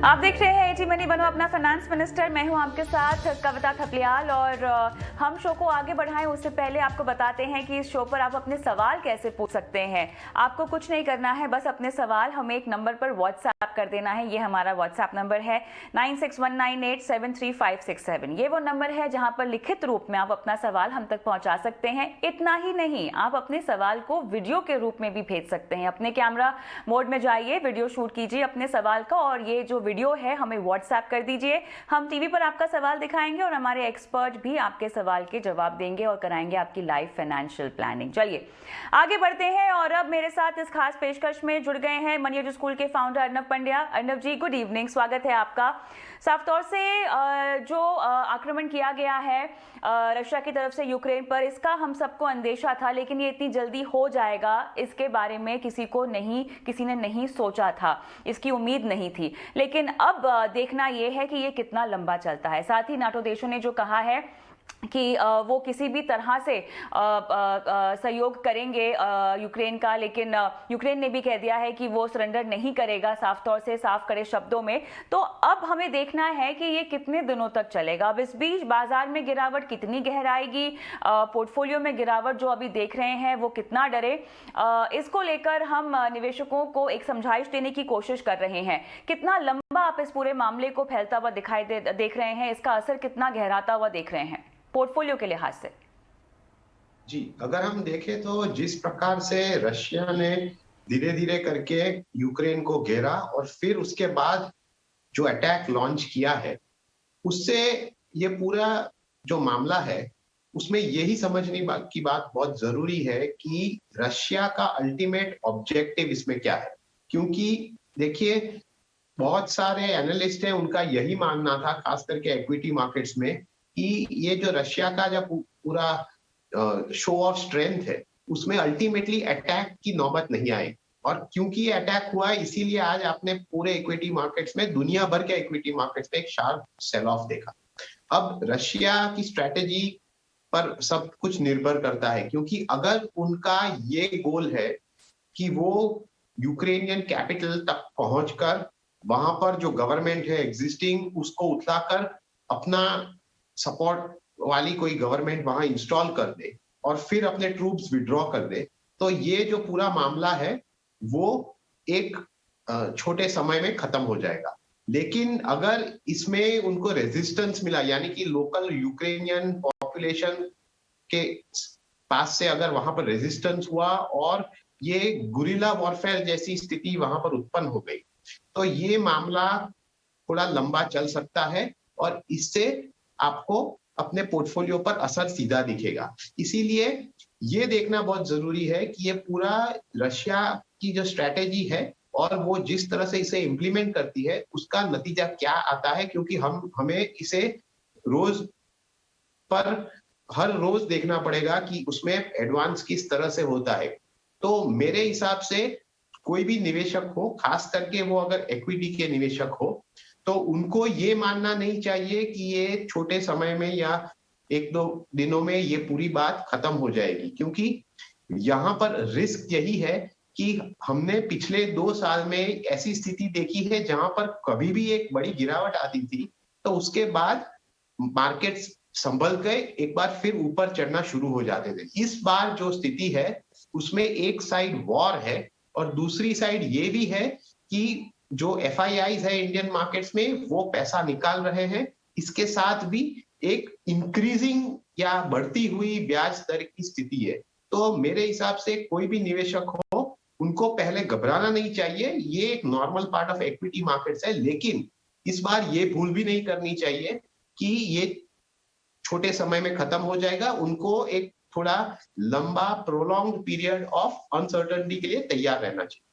आप देख रहे हैं एटी मनी, बनो अपना फाइनेंस मिनिस्टर। मैं हूं आपके साथ कविता थपलियाल, और हम शो को आगे बढ़ाएं उससे पहले आपको बताते हैं कि इस शो पर आप अपने सवाल कैसे पूछ सकते हैं। आपको कुछ नहीं करना है, बस अपने सवाल हमें एक नंबर पर व्हाट्सएप कर देना है। ये हमारा व्हाट्सएप नंबर है 9619873567। ये वो नंबर है जहां पर लिखित रूप में आप अपना सवाल हम तक पहुंचा सकते हैं। इतना ही नहीं, आप अपने सवाल को वीडियो के रूप में भी भेज सकते हैं। अपने कैमरा मोड में जाइए, वीडियो शूट कीजिए अपने सवाल का, और ये जो वीडियो है हमें व्हाट्सएप कर दीजिए। हम टीवी पर आपका सवाल दिखाएंगे और हमारे एक्सपर्ट भी आपके सवाल के जवाब देंगे और कराएंगे आपकी लाइव फाइनेंशियल प्लानिंग। चलिए आगे बढ़ते हैं, और अब मेरे साथ इस खास पेशकश में जुड़ गए हैं मनी एज स्कूल के फाउंडर अर्नब पंड्या। अर्नब जी, गुड इवनिंग, स्वागत है आपका। साफ तौर से जो आक्रमण किया गया है रशिया की तरफ से यूक्रेन पर, इसका हम सबको अंदेशा था, लेकिन ये इतनी जल्दी हो जाएगा इसके बारे में किसी ने नहीं सोचा था, इसकी उम्मीद नहीं थी। लेकिन अब देखना यह है कि ये कितना लंबा चलता है। साथ ही नाटो देशों ने जो कहा है कि वो किसी भी तरह से सहयोग करेंगे यूक्रेन का, लेकिन यूक्रेन ने भी कह दिया है कि वो सरेंडर नहीं करेगा, साफ तौर से, साफ कड़े शब्दों में। तो अब हमें देखना है कि ये कितने दिनों तक चलेगा। अब इस बीच बाजार में गिरावट कितनी गहराएगी, पोर्टफोलियो में गिरावट जो अभी देख रहे हैं वो कितना डरे, इसको लेकर हम निवेशकों को एक समझाइश देने की कोशिश कर रहे हैं। कितना लंबा आप इस पूरे मामले को फैलता हुआ देख रहे हैं, इसका असर कितना गहराता हुआ देख रहे हैं पोर्टफोलियो के लिहाज से? जी, अगर हम देखें तो जिस प्रकार से रशिया ने धीरे धीरे करके यूक्रेन को घेरा और फिर उसके बाद जो अटैक लॉन्च किया है, उससे ये पूरा जो मामला है उसमें यही समझने की बात बहुत जरूरी है कि रशिया का अल्टीमेट ऑब्जेक्टिव इसमें क्या है। क्योंकि देखिए, बहुत सारे एनालिस्ट हैं, उनका यही मानना था, खास करके इक्विटी मार्केट्स में, कि ये जो रशिया का जो पूरा शो ऑफ स्ट्रेंथ है उसमें अल्टीमेटली अटैक की नौबत नहीं आई। और क्योंकि ये अटैक हुआ है, इसीलिए आज आपने पूरे इक्विटी मार्केट्स में, दुनिया भर के इक्विटी मार्केट्स में एक शार्प सेल ऑफ देखा। अब रशिया की स्ट्रेटेजी पर सब कुछ निर्भर करता है, क्योंकि अगर उनका ये गोल है कि वो यूक्रेनियन कैपिटल तक पहुंचकर वहां पर जो गवर्नमेंट है एग्जिस्टिंग उसको उठलाकर अपना सपोर्ट वाली कोई गवर्नमेंट वहां इंस्टॉल कर दे और फिर अपने ट्रूप्स विड्रॉ कर दे, तो ये जो पूरा मामला है वो एक छोटे समय में खत्म हो जाएगा। लेकिन अगर इसमें उनको रेजिस्टेंस मिला, यानी कि लोकल यूक्रेनियन पॉपुलेशन के पास से अगर वहां पर रेजिस्टेंस हुआ और ये गुरिल्ला वॉरफेयर जैसी स्थिति वहां पर उत्पन्न हो गई, तो ये मामला थोड़ा लंबा चल सकता है और इससे आपको अपने पोर्टफोलियो पर असर सीधा दिखेगा। इसीलिए ये देखना बहुत जरूरी है कि ये पूरा रशिया की जो स्ट्रैटेजी है और वो जिस तरह से इसे इम्प्लीमेंट करती है उसका नतीजा क्या आता है, क्योंकि हमें इसे रोज पर हर रोज देखना पड़ेगा कि उसमें एडवांस किस तरह से होता है। तो मेरे हिसाब से कोई भी निवेशक हो, खास करके वो अगर इक्विटी के निवेशक हो, तो उनको ये मानना नहीं चाहिए कि ये छोटे समय में या एक दो दिनों में ये पूरी बात खत्म हो जाएगी, क्योंकि यहाँ पर रिस्क यही है कि हमने पिछले 2 साल में ऐसी स्थिति देखी है जहां पर कभी भी एक बड़ी गिरावट आती थी तो उसके बाद मार्केट संभल गए, एक बार फिर ऊपर चढ़ना शुरू हो जाते थे। इस बार जो स्थिति है उसमें एक साइड वॉर है और दूसरी साइड ये भी है कि जो FIIs है इंडियन मार्केट्स में वो पैसा निकाल रहे हैं, इसके साथ भी एक इंक्रीजिंग या बढ़ती हुई ब्याज दर की स्थिति है। तो मेरे हिसाब से कोई भी निवेशक हो उनको पहले घबराना नहीं चाहिए, ये एक normal part of equity markets है, लेकिन इस बार ये भूल भी नहीं करनी चाहिए कि ये छोटे समय में खत्म हो जाएगा। उनको एक थोड़ा लंबा प्रोलॉन्ग्ड पीरियड ऑफ अनसर्टेनिटी के लिए तैयार रहना चाहिए।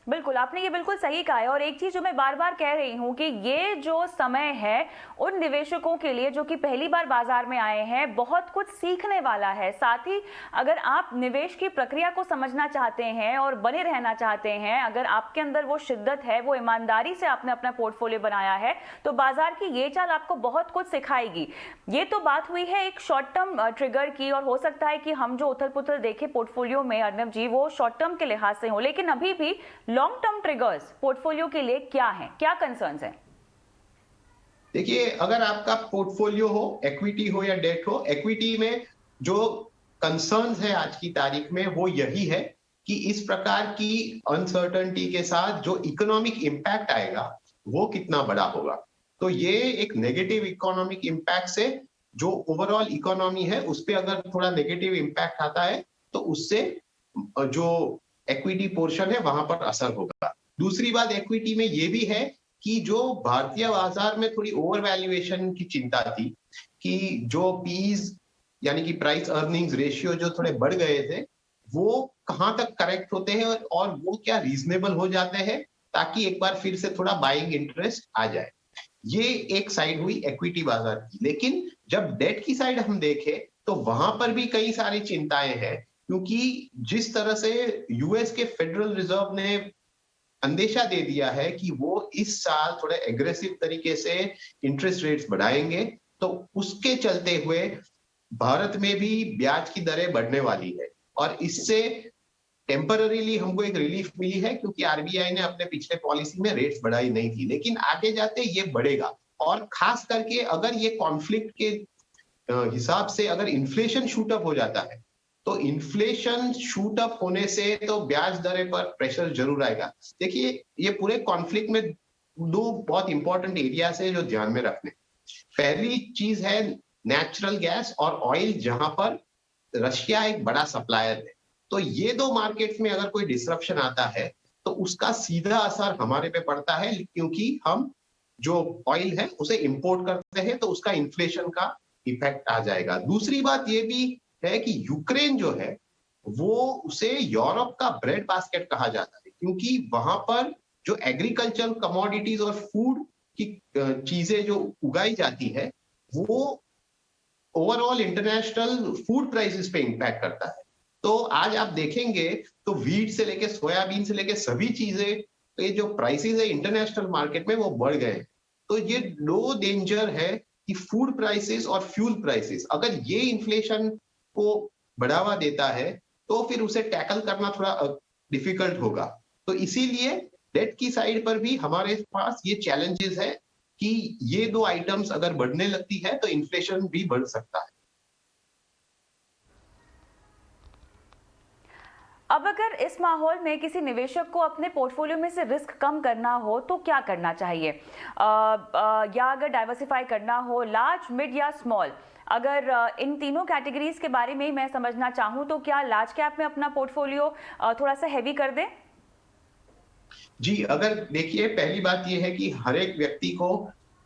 बिल्कुल, आपने ये बिल्कुल सही कहा है और एक चीज जो मैं बार बार कह रही हूं कि ये जो समय है उन निवेशकों के लिए जो कि पहली बार बाजार में आए हैं बहुत कुछ सीखने वाला है। साथ ही अगर आप निवेश की प्रक्रिया को समझना चाहते हैं और बने रहना चाहते हैं, अगर आपके अंदर वो शिद्दत है, वो ईमानदारी से आपने अपना पोर्टफोलियो बनाया है, तो बाजार की ये चाल आपको बहुत कुछ सिखाएगी। ये तो बात हुई है एक शॉर्ट टर्म ट्रिगर की, और हो सकता है कि हम जो उथल पुथल देखे पोर्टफोलियो में अर्नब जी वो शॉर्ट टर्म के लिहाज से हो, लेकिन अभी भी लॉन्ग टर्म ट्रिगर्स पोर्टफोलियो के लिए क्या हैं, क्या कंसर्न्स हैं? देखिए, अगर आपका पोर्टफोलियो हो, इक्विटी हो या डेट हो, इक्विटी में जो कंसर्न्स है आज की तारीख में वो यही है कि इस प्रकार की अनसर्टेनिटी के साथ जो इकोनॉमिक इंपैक्ट आएगा वो कितना बड़ा होगा। तो ये एक नेगेटिव इकोनॉमिक इंपैक्ट से जो ओवरऑल इकोनॉमी है उस पर अगर थोड़ा नेगेटिव इंपैक्ट आता है तो उससे जो इक्विटी पोर्शन है वहां पर असर होगा। दूसरी बात इक्विटी में ये भी है कि जो भारतीय बाजार में थोड़ी ओवर वैल्यूएशन की चिंता थी कि जो पीज यानी कि प्राइस अर्निंग्स रेशियो जो थोड़े बढ़ गए थे वो कहां तक करेक्ट होते हैं और वो क्या रीजनेबल हो जाते हैं ताकि एक बार फिर से थोड़ा बाइंग इंटरेस्ट आ जाए। ये एक साइड हुई इक्विटी बाजार की। लेकिन जब डेट की साइड हम देखें तो वहां पर भी कई सारी चिंताएं हैं, क्योंकि जिस तरह से यूएस के फेडरल रिजर्व ने अंदेशा दे दिया है कि वो इस साल थोड़े एग्रेसिव तरीके से इंटरेस्ट रेट्स बढ़ाएंगे, तो उसके चलते हुए भारत में भी ब्याज की दरें बढ़ने वाली है और इससे टेम्पररीली हमको एक रिलीफ मिली है, क्योंकि आरबीआई ने अपने पिछले पॉलिसी में रेट्स बढ़ाई नहीं थी, लेकिन आगे जाते ये बढ़ेगा। और खास करके अगर ये कॉन्फ्लिक्ट के हिसाब से अगर इन्फ्लेशन शूटअप हो जाता है तो इन्फ्लेशन शूटअप होने से तो ब्याज दरें पर प्रेशर जरूर आएगा। देखिए, ये पूरे कॉन्फ्लिक्ट में 2 बहुत इंपॉर्टेंट एरियाज है जो ध्यान में रखने। पहली चीज है नेचुरल गैस और ऑयल, जहां पर रशिया एक बड़ा सप्लायर है। तो ये 2 मार्केट्स में अगर कोई डिसरप्शन आता है तो उसका सीधा असर हमारे पे पड़ता है, क्योंकि हम जो ऑयल है उसे इंपोर्ट करते हैं तो उसका इन्फ्लेशन का इफेक्ट आ जाएगा। दूसरी बात ये भी है कि यूक्रेन जो है वो उसे यूरोप का ब्रेड बास्केट कहा जाता है, क्योंकि वहां पर जो एग्रीकल्चरल कमोडिटीज और फूड की चीजें जो उगाई जाती है वो ओवरऑल इंटरनेशनल फूड प्राइसेस पे इंपैक्ट करता है। तो आज आप देखेंगे तो व्हीट से लेके सोयाबीन से लेके सभी चीजें ये जो प्राइसेस है इंटरनेशनल मार्केट में वो बढ़ गए हैं। तो ये 2 डेंजर है कि फूड प्राइसेस और फ्यूल प्राइसेस, अगर ये इन्फ्लेशन को बढ़ावा देता है तो फिर उसे टैकल करना थोड़ा डिफिकल्ट होगा। तो इसीलिए डेट की साइड पर भी हमारे पास ये चैलेंजेस है कि ये दो आइटम्स अगर बढ़ने लगती है तो इन्फ्लेशन भी बढ़ सकता है। अब अगर इस माहौल में किसी निवेशक को अपने पोर्टफोलियो में से रिस्क कम करना हो तो क्या करना चाहिए? या अगर डाइवर्सिफाई करना हो, लार्ज, मिड या स्मॉल, अगर इन तीनों कैटेगरीज के बारे में ही मैं समझना चाहूँ तो क्या लार्ज कैप में अपना पोर्टफोलियो थोड़ा सा हैवी कर दें? जी, अगर देखिए, पहली बात यह है कि हर एक व्यक्ति को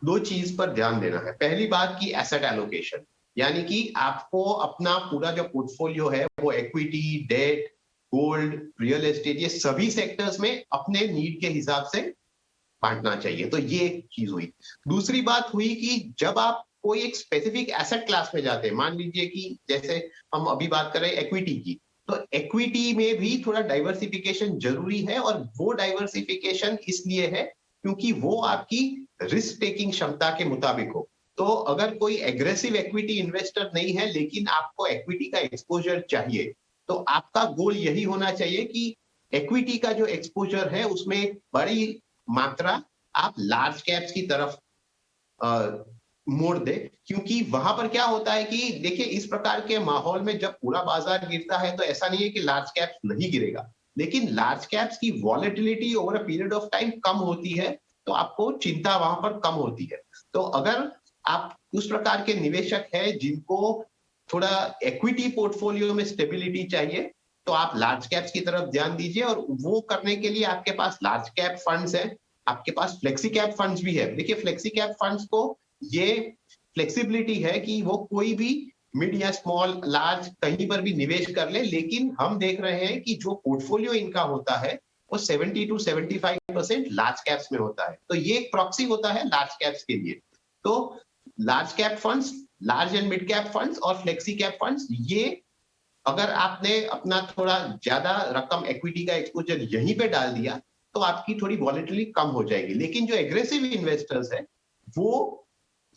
दो चीज पर ध्यान देना है। पहली बात की एसेट एलोकेशन, यानी कि आपको अपना पूरा जो पोर्टफोलियो है वो equity, debt, gold, real estate, ये सभी सेक्टर्स में अपने नीड के हिसाब से बांटना चाहिए। तो ये एक चीज हुई। दूसरी बात हुई कि जब आप कोई एक स्पेसिफिक एसेट क्लास में जाते हैं, मान लीजिए कि जैसे हम अभी बात कर रहे हैं इक्विटी की, तो इक्विटी में भी थोड़ा डाइवर्सिफिकेशन जरूरी है। और वो डाइवर्सिफिकेशन इसलिए है क्योंकि वो आपकी रिस्क टेकिंग क्षमता के मुताबिक हो। तो अगर कोई एग्रेसिव इक्विटी इन्वेस्टर नहीं है लेकिन आपको इक्विटी का एक्सपोजर चाहिए, तो आपका गोल यही होना चाहिए कि इक्विटी का जो एक्सपोजर है उसमें एक बड़ी मात्रा आप लार्ज कैप्स की तरफ मोड़ दे। क्योंकि वहां पर क्या होता है कि देखिए, इस प्रकार के माहौल में जब पूरा बाजार गिरता है तो ऐसा नहीं है कि लार्ज कैप्स नहीं गिरेगा, लेकिन लार्ज कैप्स की volatility over a period of time कम होती है, तो आपको चिंता वहां पर कम होती है। तो अगर आप उस प्रकार के निवेशक हैं जिनको थोड़ा इक्विटी पोर्टफोलियो में स्टेबिलिटी चाहिए, तो आप लार्ज कैप्स की तरफ ध्यान दीजिए। और वो करने के लिए आपके पास लार्ज कैप फंड्स है, आपके पास फ्लेक्सी कैप फंड्स भी है। देखिए, फ्लेक्सी कैप फंड्स को ये फ्लेक्सिबिलिटी है कि वो कोई भी मिड या स्मॉल, लार्ज कहीं पर भी निवेश कर ले, लेकिन हम देख रहे हैं कि जो पोर्टफोलियो इनका होता है वो 70 to 75% लार्ज कैप्स में होता है। तो ये एक प्रॉक्सी होता है लार्ज कैप्स के लिए। तो large cap funds, large and mid cap funds और फ्लेक्सी कैप फंड्स, ये अगर आपने अपना थोड़ा ज्यादा रकम इक्विटी का एक्सपोजर यहीं पे डाल दिया तो आपकी थोड़ी वॉलेटिलिटी कम हो जाएगी। लेकिन जो एग्रेसिव इन्वेस्टर्स है वो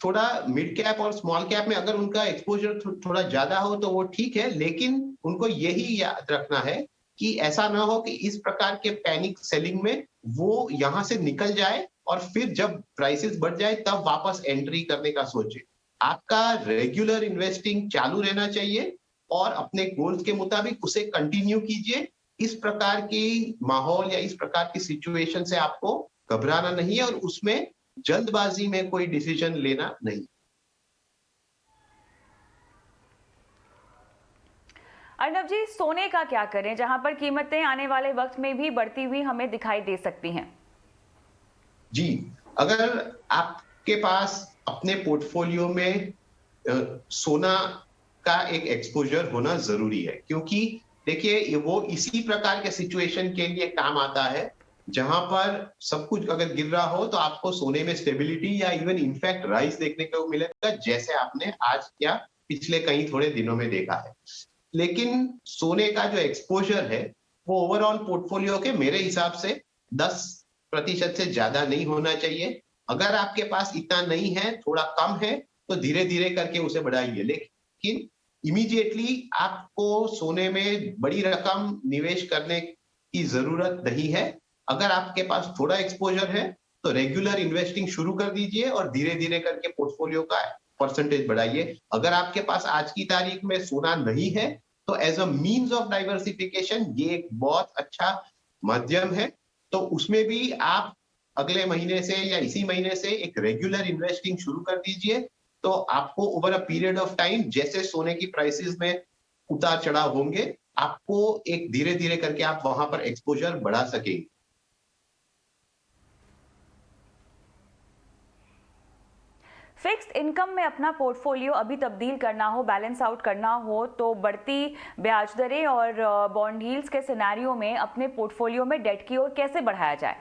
थोड़ा मिड कैप और स्मॉल कैप में अगर उनका एक्सपोजर थोड़ा ज्यादा हो तो वो ठीक है, लेकिन उनको यही याद रखना है कि ऐसा ना हो कि इस प्रकार के पैनिक सेलिंग में वो यहां से निकल जाए और फिर जब प्राइसेस बढ़ जाए तब वापस एंट्री करने का सोचे। आपका रेगुलर इन्वेस्टिंग चालू रहना चाहिए और अपने गोल्स के मुताबिक उसे कंटिन्यू कीजिए। इस प्रकार की माहौल या इस प्रकार की सिचुएशन से आपको घबराना नहीं है और उसमें जल्दबाजी में कोई डिसीजन लेना नहीं। अर्नब जी, सोने का क्या करें जहां पर कीमतें आने वाले वक्त में भी बढ़ती हुई हमें दिखाई दे सकती हैं? जी, अगर आपके पास अपने पोर्टफोलियो में सोना का एक एक्सपोजर होना जरूरी है, क्योंकि देखिए वो इसी प्रकार के सिचुएशन के लिए काम आता है जहां पर सब कुछ अगर गिर रहा हो तो आपको सोने में स्टेबिलिटी या इवन इनफैक्ट राइज देखने को मिलेगा, जैसे आपने आज या पिछले कई थोड़े दिनों में देखा है। लेकिन सोने का जो एक्सपोजर है वो ओवरऑल पोर्टफोलियो के मेरे हिसाब से 10% से ज्यादा नहीं होना चाहिए। अगर आपके पास इतना नहीं है, थोड़ा कम है, तो धीरे धीरे करके उसे बढ़ाइए। लेकिन इमीडिएटली आपको सोने में बड़ी रकम निवेश करने की जरूरत नहीं है। अगर आपके पास थोड़ा एक्सपोजर है तो रेगुलर इन्वेस्टिंग शुरू कर दीजिए और धीरे धीरे करके पोर्टफोलियो का परसेंटेज बढ़ाइए। अगर आपके पास आज की तारीख में सोना नहीं है तो as a means of diversification ये एक बहुत अच्छा माध्यम है। तो उसमें भी आप अगले महीने से या इसी महीने से एक रेगुलर इन्वेस्टिंग शुरू कर दीजिए, तो आपको over a period of time जैसे सोने की प्राइसेस में उतार चढ़ाव होंगे, आपको एक धीरे धीरे करके आप वहां पर एक्सपोजर बढ़ा सकेंगे। फिक्स्ड इनकम में अपना पोर्टफोलियो अभी तब्दील करना हो, बैलेंस आउट करना हो, तो बढ़ती ब्याज दरें और बॉन्ड यील्ड्स के सिनेरियो में अपने पोर्टफोलियो में डेट की ओर कैसे बढ़ाया जाए?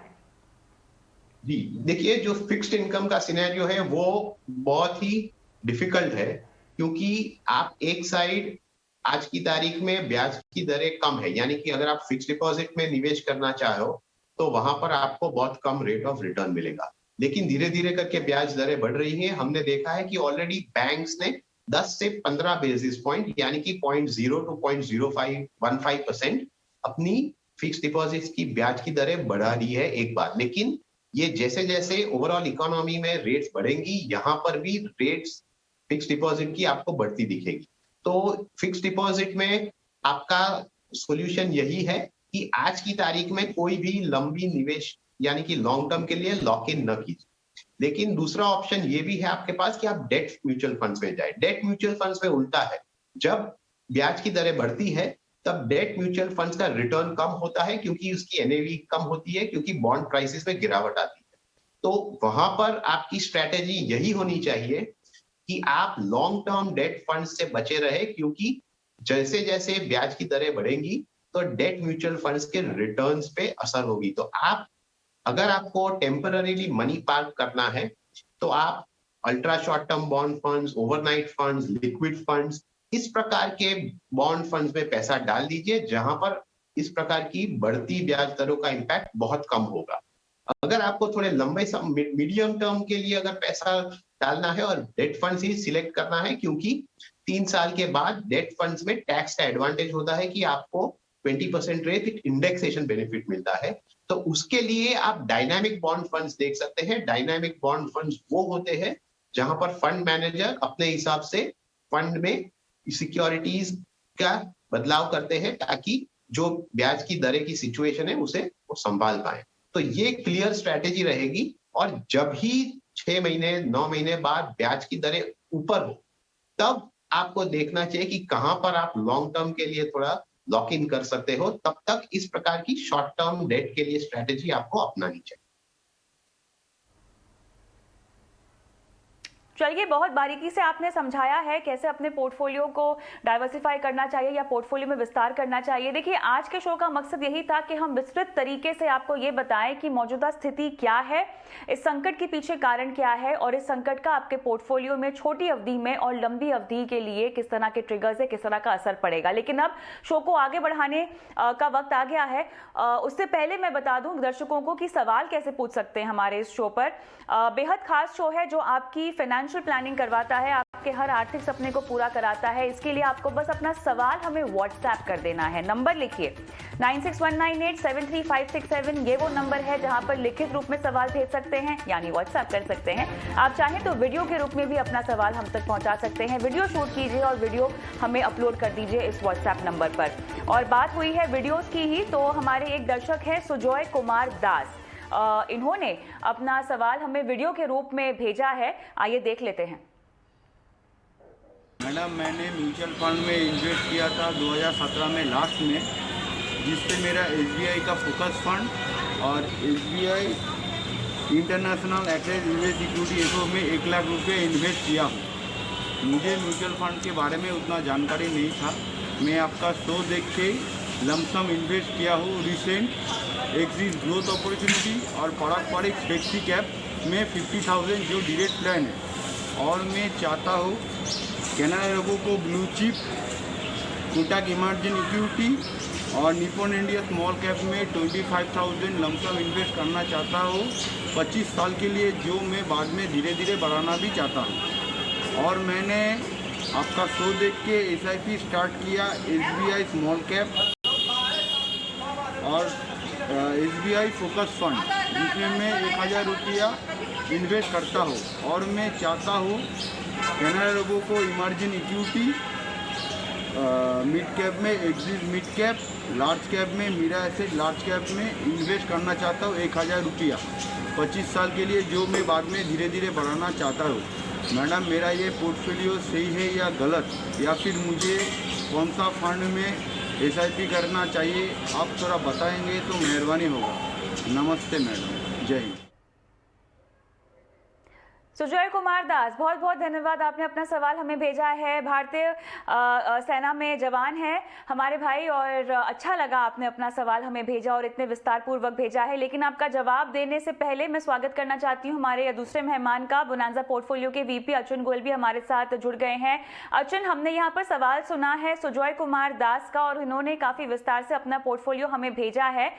जी, देखिए, जो फिक्स्ड इनकम का सिनेरियो है वो बहुत ही डिफिकल्ट है, क्योंकि आप एक साइड आज की तारीख में ब्याज की दरें कम है, यानी कि अगर आप फिक्स्ड डिपॉजिट में निवेश करना चाहो तो वहां पर आपको बहुत कम रेट ऑफ रिटर्न मिलेगा। लेकिन धीरे धीरे करके ब्याज दरें बढ़ रही हैं। हमने देखा है कि ऑलरेडी बैंक्स ने 10 से 15 बेसिस पॉइंट यानी कि 0.0 टू 0.0515% अपनी फिक्स डिपॉजिट की ब्याज की दरें बढ़ा दी है एक बार। लेकिन ये जैसे जैसे ओवरऑल इकोनॉमी में रेट्स बढ़ेंगी, यहाँ पर भी रेट्स फिक्स डिपॉजिट की आपको बढ़ती दिखेगी। तो फिक्स डिपॉजिट में आपका सॉल्यूशन यही है कि आज की तारीख में कोई भी लंबी निवेश यानी कि लॉन्ग टर्म के लिए लॉक इन न कीजिए। लेकिन दूसरा ऑप्शन ये भी है आपके पास कि आप डेट म्यूचुअल फंड्स में जाए। डेट म्यूचुअल फंड्स में उल्टा है, जब ब्याज की दरें बढ़ती है तब डेट म्यूचुअल फंड्स का रिटर्न कम होता है क्योंकि उसकी एनएवी कम होती है, क्योंकि बॉन्ड प्राइसेस में गिरावट आती है। तो वहां पर आपकी स्ट्रेटेजी यही होनी चाहिए कि आप लॉन्ग टर्म डेट फंड से बचे रहे, क्योंकि जैसे जैसे ब्याज की दरें बढ़ेंगी तो डेट म्यूचुअल फंड्स के रिटर्न्स पे असर होगी। तो आप अगर आपको टेम्पररीली मनी पार्क करना है तो आप ultra short term bond funds, overnight funds, liquid funds, इस प्रकार के बॉन्ड फंड्स में पैसा डाल दीजिए जहां पर इस प्रकार की बढ़ती ब्याज दरों का इंपैक्ट बहुत कम होगा। अगर आपको थोड़े लंबे मीडियम टर्म के लिए अगर पैसा डालना है और डेट फंड्स ही सिलेक्ट करना है, क्योंकि 3 साल के बाद डेट फंड्स में टैक्स का एडवांटेज होता है कि आपको 20% रेट इंडेक्सेशन बेनिफिट मिलता है। तो उसके लिए आप डायनामिक बॉन्ड फंड्स देख सकते हैं। डायनामिक बॉन्ड फंड्स वो होते हैं जहां पर फंड मैनेजर अपने हिसाब से फंड में सिक्योरिटीज का बदलाव करते हैं ताकि जो ब्याज की दरें की सिचुएशन है उसे वो संभाल पाए। तो ये क्लियर स्ट्रेटेजी रहेगी। और जब ही 6 महीने 9 महीने बाद ब्याज की दरें ऊपर हो तब आपको देखना चाहिए कि कहां पर आप लॉन्ग टर्म के लिए थोड़ा लॉक इन कर सकते हो। तब तक इस प्रकार की शॉर्ट टर्म डेट के लिए स्ट्रेटेजी आपको अपनानी चाहिए। चलिए, बहुत बारीकी से आपने समझाया है कैसे अपने पोर्टफोलियो को डाइवर्सिफाई करना चाहिए या पोर्टफोलियो में विस्तार करना चाहिए। देखिए, आज के शो का मकसद यही था कि हम विस्तृत तरीके से आपको ये बताएं कि मौजूदा स्थिति क्या है, इस संकट के पीछे कारण क्या है और इस संकट का आपके पोर्टफोलियो में छोटी अवधि में और लंबी अवधि के लिए किस तरह के ट्रिगर्स है, किस तरह का असर पड़ेगा। लेकिन अब शो को आगे बढ़ाने का वक्त आ गया है। उससे पहले मैं बता दूं दर्शकों को कि सवाल कैसे पूछ सकते हैं हमारे इस शो पर। बेहद खास शो है जो आपकी फाइनेंशियल प्लानिंग करवाता है, आपके हर आर्थिक सपने को पूरा कराता है। इसके लिए आपको बस अपना सवाल हमें व्हाट्सएप कर देना है। नंबर लिखिए 9619873567। ये वो नंबर है जहां पर लिखित रूप में सवाल भेज सकते हैं, यानी व्हाट्सएप कर सकते हैं। आप चाहें तो वीडियो के रूप में भी अपना सवाल हम तक पहुंचा सकते हैं। वीडियो शूट कीजिए और वीडियो हमें अपलोड कर दीजिए इस व्हाट्सएप नंबर पर। और बात हुई है वीडियोस की ही, तो हमारे एक दर्शक है सुजॉय कुमार दास। इन्होंने अपना सवाल हमें वीडियो के रूप में भेजा है, आइए देख लेते हैं। मैडम, मैंने म्यूचुअल फंड में इन्वेस्ट किया था 2017 में लास्ट में, जिससे मेरा SBI का फोकस फंड और SBI international access invest equity एसओ में 1 लाख रुपये इन्वेस्ट किया हूँ। मुझे म्यूचुअल फंड के बारे में उतना जानकारी नहीं था। मैं आपका शो देख के लमसम इन्वेस्ट किया हूँ। रिसेंट एक्सिस ग्रोथ अपॉर्चुनिटी और पारंपरिक फ्लेक्सी कैप में 50,000 जो डायरेक्ट प्लान है। और मैं चाहता हूँ कैनरा रोबो को blue chip, Kotak emerging equity और निपॉन इंडिया स्मॉल कैप में 25,000 लमसम इन्वेस्ट करना चाहता हूँ 25 साल के लिए, जो मैं बाद में धीरे धीरे बढ़ाना भी चाहता हूँ। और मैंने आपका शो देख के SIP स्टार्ट किया SBI स्मॉल कैप और SBI फोकस फंड, जिसमें मैं 1,000 रुपया इन्वेस्ट करता हूँ। और मैं चाहता हूँ कैनरा रोबो को इमर्जिंग इक्विटी मिड कैप में axis mid cap, large cap में मीरा एसेट लार्ज कैप में इन्वेस्ट करना चाहता हूँ 1,000 रुपया 25 साल के लिए, जो मैं बाद में धीरे धीरे बढ़ाना चाहता हूँ। मैडम, मेरा ये पोर्टफोलियो सही है या गलत, या फिर मुझे कौन सा फंड में SIP करना चाहिए, आप थोड़ा बताएंगे तो मेहरबानी होगा। नमस्ते मैडम, जय हिंद। सुजॉय कुमार दास, बहुत बहुत धन्यवाद, आपने अपना सवाल हमें भेजा है। भारतीय सेना में जवान हैं हमारे भाई, और अच्छा लगा आपने अपना सवाल हमें भेजा और इतने विस्तार पूर्वक भेजा है। लेकिन आपका जवाब देने से पहले मैं स्वागत करना चाहती हूं हमारे दूसरे मेहमान का। बोनांजा पोर्टफोलियो के VP अर्जुन गोयल भी हमारे साथ जुड़ गए हैं। अर्जुन, हमने यहाँ पर सवाल सुना है सुजॉय कुमार दास का और इन्होंने काफी विस्तार से अपना पोर्टफोलियो हमें भेजा है।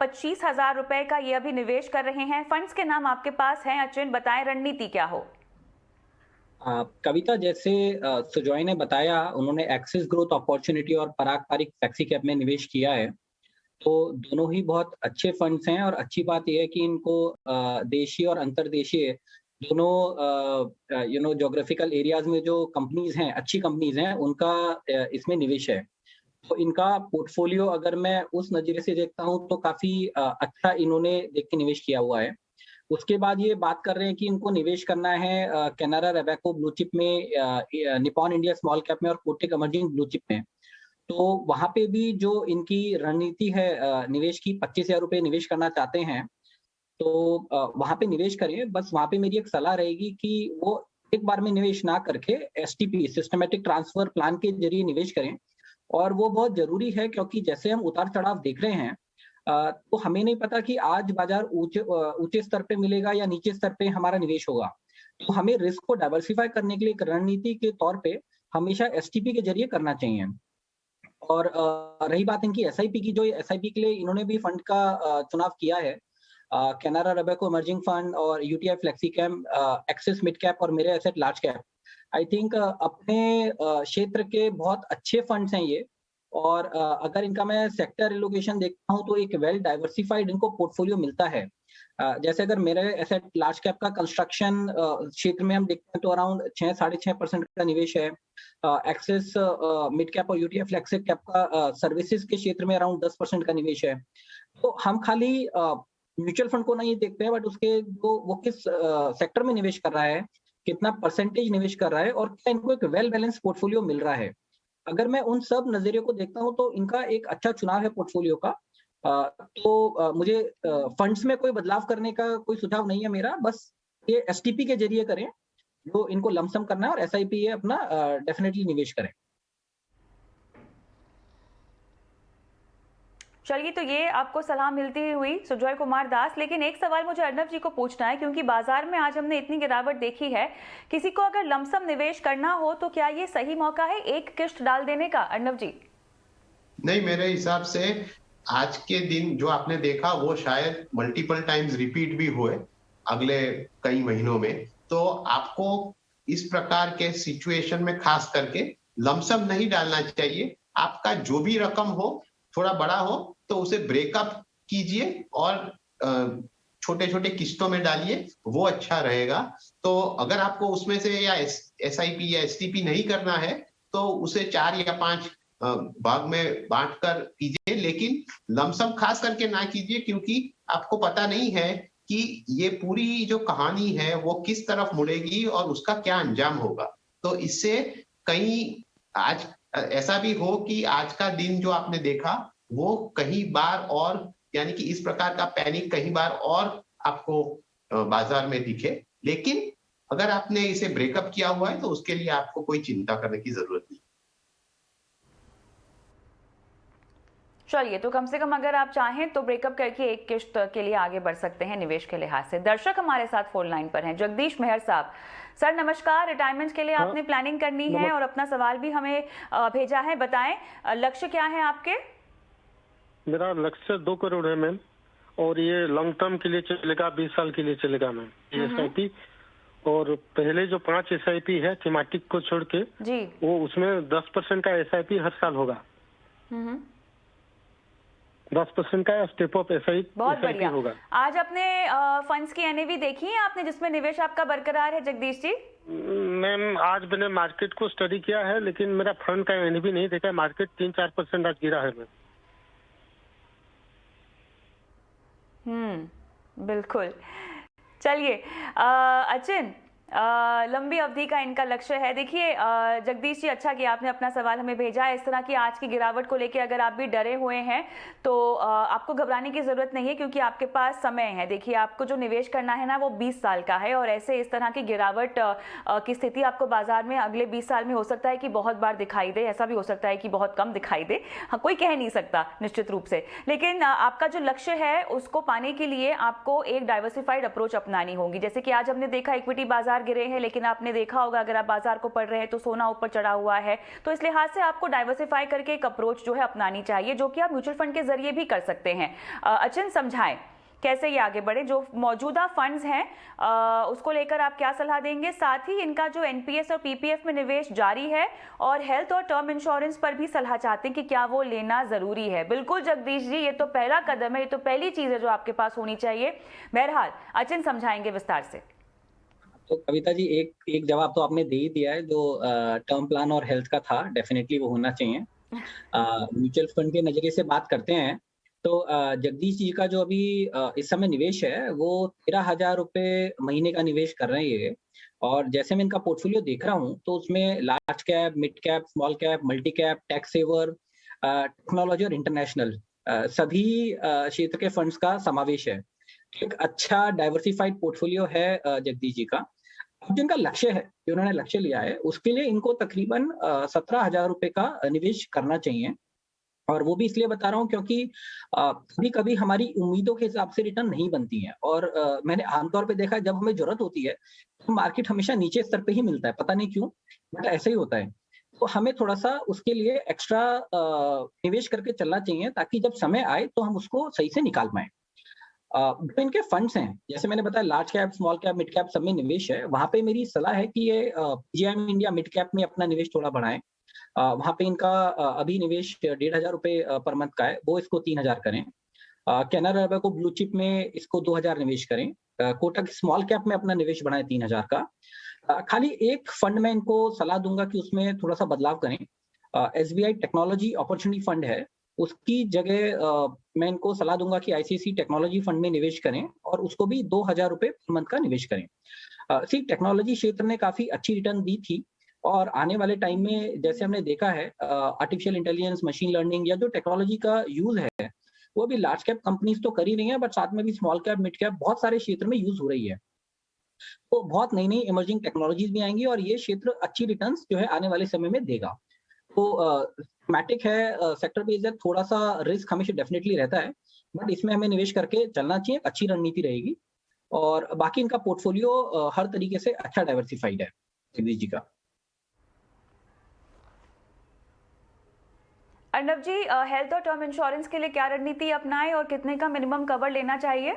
25,000 रुपए का ये अभी निवेश कर रहे हैं। फंड्स के नाम आपके पास हैं। अर्जुन, बताएं रणनीति क्या हो? कविता, जैसे सुजॉय ने बताया, उन्होंने एक्सिस ग्रोथ अपॉर्चुनिटी और पराग पारिक फ्लेक्सी कैप में निवेश किया है। तो दोनों ही बहुत अच्छे फंड्स हैं और अच्छी बात यह है कि इनको देशीय और अंतर्देशीय दोनों ज्योग्राफिकल एरियाज में जो कंपनीज हैं, अच्छी कंपनीज हैं, उनका इसमें निवेश है। तो इनका पोर्टफोलियो अगर मैं उस नज़रिए से देखता हूँ तो काफ़ी अच्छा इन्होंने देख के निवेश किया हुआ है। उसके बाद ये बात कर रहे हैं कि इनको निवेश करना है कैनारा रोबेको ब्लू चिप में, निप्पॉन इंडिया स्मॉल कैप में और कोटक इमर्जिंग ब्लू चिप में। तो वहाँ पे भी जो इनकी रणनीति है निवेश की, 25,000 रुपए निवेश करना चाहते हैं, तो वहाँ पे निवेश करें। बस वहाँ पे मेरी एक सलाह रहेगी कि वो एक बार में निवेश ना करके एसटीपी, सिस्टमैटिक ट्रांसफर प्लान के जरिए निवेश करें। और वो बहुत जरूरी है क्योंकि जैसे हम उतार चढ़ाव देख रहे हैं, तो हमें नहीं पता कि आज बाजार ऊंचे स्तर पे मिलेगा या नीचे स्तर पे हमारा निवेश होगा। तो हमें रिस्क को डाइवर्सिफाई करने के लिए एक रणनीति के तौर पे हमेशा एसटीपी के जरिए करना चाहिए। और रही बात इनकी एसआईपी की, जो एसआईपी के लिए इन्होंने भी फंड का चुनाव किया है, कैनारा रोबेको इमर्जिंग फंड और UTI flexi cap, axis mid cap और मेरे asset large cap, I think अपने क्षेत्र के बहुत अच्छे फंड्स हैं ये। और अगर इनका मैं सेक्टर एलोकेशन देखता हूँ तो एक वेल डाइवर्सिफाइड इनको पोर्टफोलियो मिलता है। जैसे अगर मेरे एसेट लार्ज कैप का कंस्ट्रक्शन क्षेत्र में हम देखते हैं तो अराउंड 6-6.5% का निवेश है। एक्सिस मिड कैप और यूटीएफ फ्लेक्सी कैप का सर्विसेज के क्षेत्र में अराउंड 10% का निवेश है। तो हम खाली म्यूचुअल फंड को नहीं देखते हैं, बट उसके वो किस सेक्टर में निवेश कर रहा है, कितना परसेंटेज निवेश कर रहा है और क्या इनको एक वेल बैलेंस पोर्टफोलियो मिल रहा है। अगर मैं उन सब नजरियों को देखता हूं तो इनका एक अच्छा चुनाव है पोर्टफोलियो का। मुझे फंड्स में कोई बदलाव करने का कोई सुझाव नहीं है मेरा, बस ये एसटीपी के जरिए करें जो इनको लमसम करना है, और एसआईपी ये अपना डेफिनेटली निवेश करें। चलिए, तो ये आपको सलाह मिलती हुई सुजॉय कुमार दास। लेकिन एक सवाल मुझे अर्नब जी को पूछना है, क्योंकि बाजार में आज हमने इतनी गिरावट देखी है, किसी को अगर लमसम निवेश करना हो तो क्या ये सही मौका है एक किश्त डाल देने का, अर्नब जी? नहीं, मेरे हिसाब से आज के दिन जो आपने देखा वो शायद मल्टीपल टाइम्स रिपीट भी हुए अगले कई महीनों में। तो आपको इस प्रकार के सिचुएशन में खास करके लमसम नहीं डालना चाहिए। आपका जो भी रकम हो, थोड़ा बड़ा हो तो उसे ब्रेकअप कीजिए और छोटे छोटे किस्तों में डालिए, वो अच्छा रहेगा। तो अगर आपको उसमें से या एसआईपी या एसटीपी नहीं करना है तो उसे 4 या 5 भाग में बांटकर कीजिए, लेकिन लमसम खास करके ना कीजिए, क्योंकि आपको पता नहीं है कि ये पूरी जो कहानी है वो किस तरफ मुड़ेगी और उसका क्या अंजाम होगा। तो इससे कहीं आज ऐसा भी हो कि आज का दिन जो आपने देखा वो कहीं बार और, यानी कि इस प्रकार का पैनिक कहीं बार और आपको बाजार में दिखे। लेकिन अगर आपने इसे ब्रेकअप किया हुआ है तो उसके लिए आपको कोई चिंता करने की जरूरत नहीं। चलिए, तो कम से कम अगर आप चाहें तो ब्रेकअप करके एक किश्त के लिए आगे बढ़ सकते हैं निवेश के लिहाज से। दर्शक हमारे साथ फोन लाइन पर हैं, जगदीश मेहर साहब। सर नमस्कार। रिटायरमेंट के लिए आपने प्लानिंग करनी है और अपना सवाल भी हमें भेजा है, बताएं लक्ष्य क्या है आपके? मेरा लक्ष्य 2 करोड़ है मैम, और ये लॉन्ग टर्म के लिए चलेगा, 20 साल के लिए चलेगा मैम एसआईपी। और पहले जो 5 एसआईपी है थीमेटिक को छोड़ के जी, वो उसमें 10% का एसआईपी हर साल होगा। 10% का स्टेप अप एसआईपी बहुत बढ़िया होगा। आज अपने फंड्स की एनएवी देखी है आपने जिसमें निवेश आपका बरकरार है जगदीश जी? मैम आज मैंने मार्केट को स्टडी किया है, लेकिन मेरा फंड का एनएवी नहीं देखा। मार्केट 3-4% आज गिरा है मैम। बिल्कुल। चलिए अचिन, लंबी अवधि का इनका लक्ष्य है। देखिए जगदीश जी, अच्छा किया आपने अपना सवाल हमें भेजा है। इस तरह की आज की गिरावट को लेकर अगर आप भी डरे हुए हैं तो आपको घबराने की जरूरत नहीं है, क्योंकि आपके पास समय है। देखिए आपको जो निवेश करना है ना वो 20 साल का है, और ऐसे इस तरह की गिरावट की स्थिति आपको बाजार में अगले 20 साल में हो सकता है कि बहुत बार दिखाई दे, ऐसा भी हो सकता है कि बहुत कम दिखाई दे। हाँ, कोई कह नहीं सकता निश्चित रूप से, लेकिन आपका जो लक्ष्य है उसको पाने के लिए आपको एक डाइवर्सिफाइड अप्रोच अपनानी होगी। जैसे कि आज हमने देखा इक्विटी बाजार गिरे हैं, लेकिन आपने देखा होगा अगर आप बाजार को पढ़ रहे हैं तो सोना ऊपर चढ़ा हुआ है। तो इस लिहाज से आपको डाइवर्सिफाई करके एक अप्रोच जो है अपनानी चाहिए, जो कि आप म्यूचुअल फंड के जरिए भी कर सकते हैं। अचिन समझाएं कैसे ये आगे बढ़े, जो मौजूदा फंड्स हैं उसको लेकर आप क्या सलाह देंगे? साथ ही इनका जो एनपीएस और पीपीएफ में निवेश जारी है और हेल्थ और टर्म इंश्योरेंस पर भी सलाह चाहते हैं कि क्या वो लेना जरूरी है। बिल्कुल जगदीश जी, ये तो पहला कदम है, ये तो पहली चीज है जो आपके पास होनी चाहिए। बहरहाल अचिन समझाएंगे विस्तार से। तो कविता जी, एक जवाब तो आपने दे ही दिया है, जो टर्म प्लान और हेल्थ का था, डेफिनेटली वो होना चाहिए। म्यूचुअल फंड के नजरिए से बात करते हैं तो जगदीश जी का जो अभी इस समय निवेश है वो 13,000 रुपये महीने का निवेश कर रहे हैं ये। और जैसे मैं इनका पोर्टफोलियो देख रहा हूँ तो उसमें large cap, mid cap, small cap, multi cap, tax saver, technology और इंटरनेशनल सभी क्षेत्र के फंड्स का समावेश है। एक अच्छा डाइवर्सिफाइड पोर्टफोलियो है जगदीश जी का। अब जिनका लक्ष्य है, जो उन्होंने लक्ष्य लिया है, उसके लिए इनको तकरीबन 17,000 रुपए का निवेश करना चाहिए। और वो भी इसलिए बता रहा हूँ क्योंकि कभी कभी हमारी उम्मीदों के हिसाब से रिटर्न नहीं बनती है। और मैंने आमतौर पे देखा है, जब हमें जरूरत होती है तो मार्केट हमेशा नीचे स्तर पे ही मिलता है, पता नहीं क्यों, बट ऐसा ही होता है। तो हमें थोड़ा सा उसके लिए एक्स्ट्रा निवेश करके चलना चाहिए ताकि जब समय आए तो हम उसको सही से निकाल पाए। जो इनके फंड्स हैं, जैसे मैंने बताया, large cap, small cap, mid cap सब में निवेश है। वहां पे मेरी सलाह है कि ये पीजीआईएम इंडिया मिड कैप में अपना निवेश थोड़ा बढ़ाएं। वहां पे इनका अभी निवेश 1,500 रुपए पर मंथ का है, वो इसको 3,000 करें। कैनरा को ब्लू चिप में इसको 2,000 निवेश करें। कोटक स्मॉल कैप में अपना निवेश बढ़ाएं 3,000 का। खाली एक फंड में इनको सलाह दूंगा कि उसमें थोड़ा सा बदलाव करें। एसबीआई टेक्नोलॉजी अपॉर्चुनिटी फंड है, उसकी जगह मैं इनको सलाह दूंगा कि आईसीआईसी टेक्नोलॉजी फंड में निवेश करें और उसको भी 2,000 रुपए पर मंथ का निवेश करें। टेक्नोलॉजी क्षेत्र ने काफी अच्छी रिटर्न दी थी और आने वाले टाइम में जैसे हमने देखा है, आर्टिफिशियल इंटेलिजेंस, मशीन लर्निंग या जो टेक्नोलॉजी का यूज है वो भी लार्ज कैप कंपनीज तो कर ही रही है, बट साथ में भी स्मॉल कैप, मिड कैप बहुत सारे क्षेत्र में यूज हो रही है। तो बहुत नई नई इमर्जिंग टेक्नोलॉजीज भी आएंगी और ये क्षेत्र अच्छी रिटर्न्स जो है आने वाले समय में देगा। तो थीमेटिक है, सेक्टर बेस्ड है, थोड़ा सा रिस्क हमेशा डेफिनेटली रहता है, बट इसमें हमें निवेश करके चलना चाहिए, अच्छी रणनीति रहेगी। और बाकी इनका पोर्टफोलियो हर तरीके से अच्छा डाइवर्सिफाइड है जगदीश जी का। अर्नब जी, हेल्थ और टर्म इंश्योरेंस के लिए क्या रणनीति अपनाएं और कितने का मिनिमम कवर लेना चाहिए?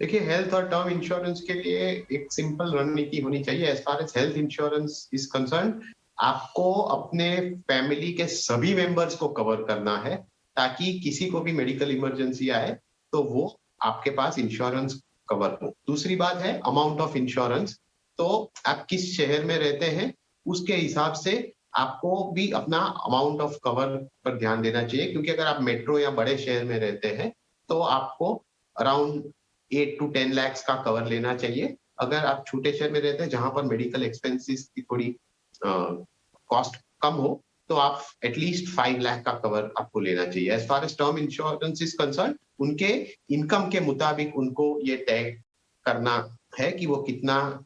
देखिए, हेल्थ और टर्म इंश्योरेंस के लिए एक सिंपल रणनीति होनी चाहिए। As far as health insurance is concern, आपको अपने फैमिली के सभी मेंबर्स को कवर करना है ताकि किसी को भी मेडिकल इमरजेंसी आए तो वो आपके पास इंश्योरेंस कवर हो। दूसरी बात है अमाउंट ऑफ इंश्योरेंस। तो आप किस शहर में रहते हैं उसके हिसाब से आपको भी अपना अमाउंट ऑफ कवर पर ध्यान देना चाहिए, क्योंकि अगर आप मेट्रो या बड़े शहर में रहते हैं तो आपको अराउंड 8 to 10 लाख का कवर लेना चाहिए। अगर आप छोटे शहर में रहते हैं जहां पर मेडिकल एक्सपेंसेस की थोड़ी कॉस्ट कम हो तो आप एटलीस्ट 5 लाख का कवर आपको लेना चाहिए। As far as term insurance is concern, उनके इनकम के मुताबिक उनको ये तय करना है कि वो कितना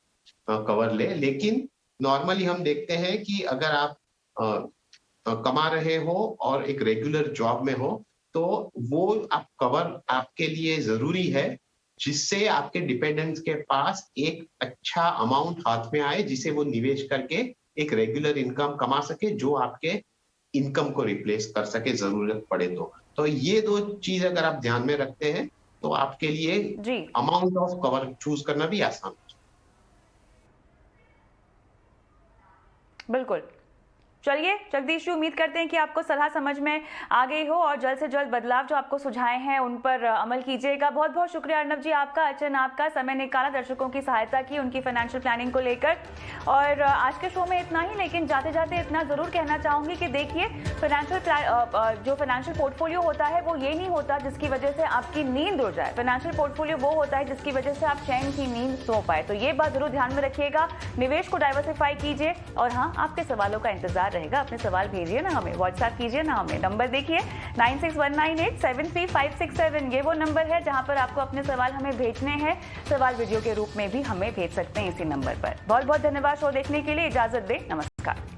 कवर ले। लेकिन नॉर्मली हम देखते हैं कि अगर आप कमा रहे हो और एक रेगुलर जॉब में हो तो वो आप कवर आपके लिए जरूरी है, जिससे आपके डिपेंडेंट्स के पास एक अच्छा अमाउंट हाथ में आए जिसे वो निवेश करके एक रेगुलर इनकम कमा सके, जो आपके इनकम को रिप्लेस कर सके जरूरत पड़े तो ये दो चीज अगर आप ध्यान में रखते हैं तो आपके लिए अमाउंट ऑफ कवर चूज करना भी आसान हो। बिल्कुल। चलिए जगदीश जी, उम्मीद करते हैं कि आपको सलाह समझ में आ गई हो और जल्द से जल्द बदलाव जो आपको सुझाए हैं उन पर अमल कीजिएगा। बहुत बहुत शुक्रिया अर्नब जी आपका, अचिन आपका, समय निकाला, दर्शकों की सहायता की उनकी फाइनेंशियल प्लानिंग को लेकर। और आज के शो में इतना ही, लेकिन जाते जाते इतना जरूर कहना चाहूंगी कि देखिए, जो फाइनेंशियल पोर्टफोलियो होता है वो ये नहीं होता जिसकी वजह से आपकी नींद उड़ जाए। फाइनेंशियल पोर्टफोलियो वो होता है जिसकी वजह से आप चैन की नींद सो पाए। तो ये बात जरूर ध्यान में रखिएगा, निवेश को डाइवर्सिफाई कीजिए। और हाँ, आपके सवालों का इंतजार रहेगा, अपने सवाल भेजिए ना हमें, व्हाट्सएप कीजिए ना हमें। नंबर देखिए 9619873567, ये वो नंबर है जहां पर आपको अपने सवाल हमें भेजने हैं। सवाल वीडियो के रूप में भी हमें भेज सकते हैं इसी नंबर पर। बहुत बहुत धन्यवाद शो देखने के लिए, इजाजत दें, नमस्कार।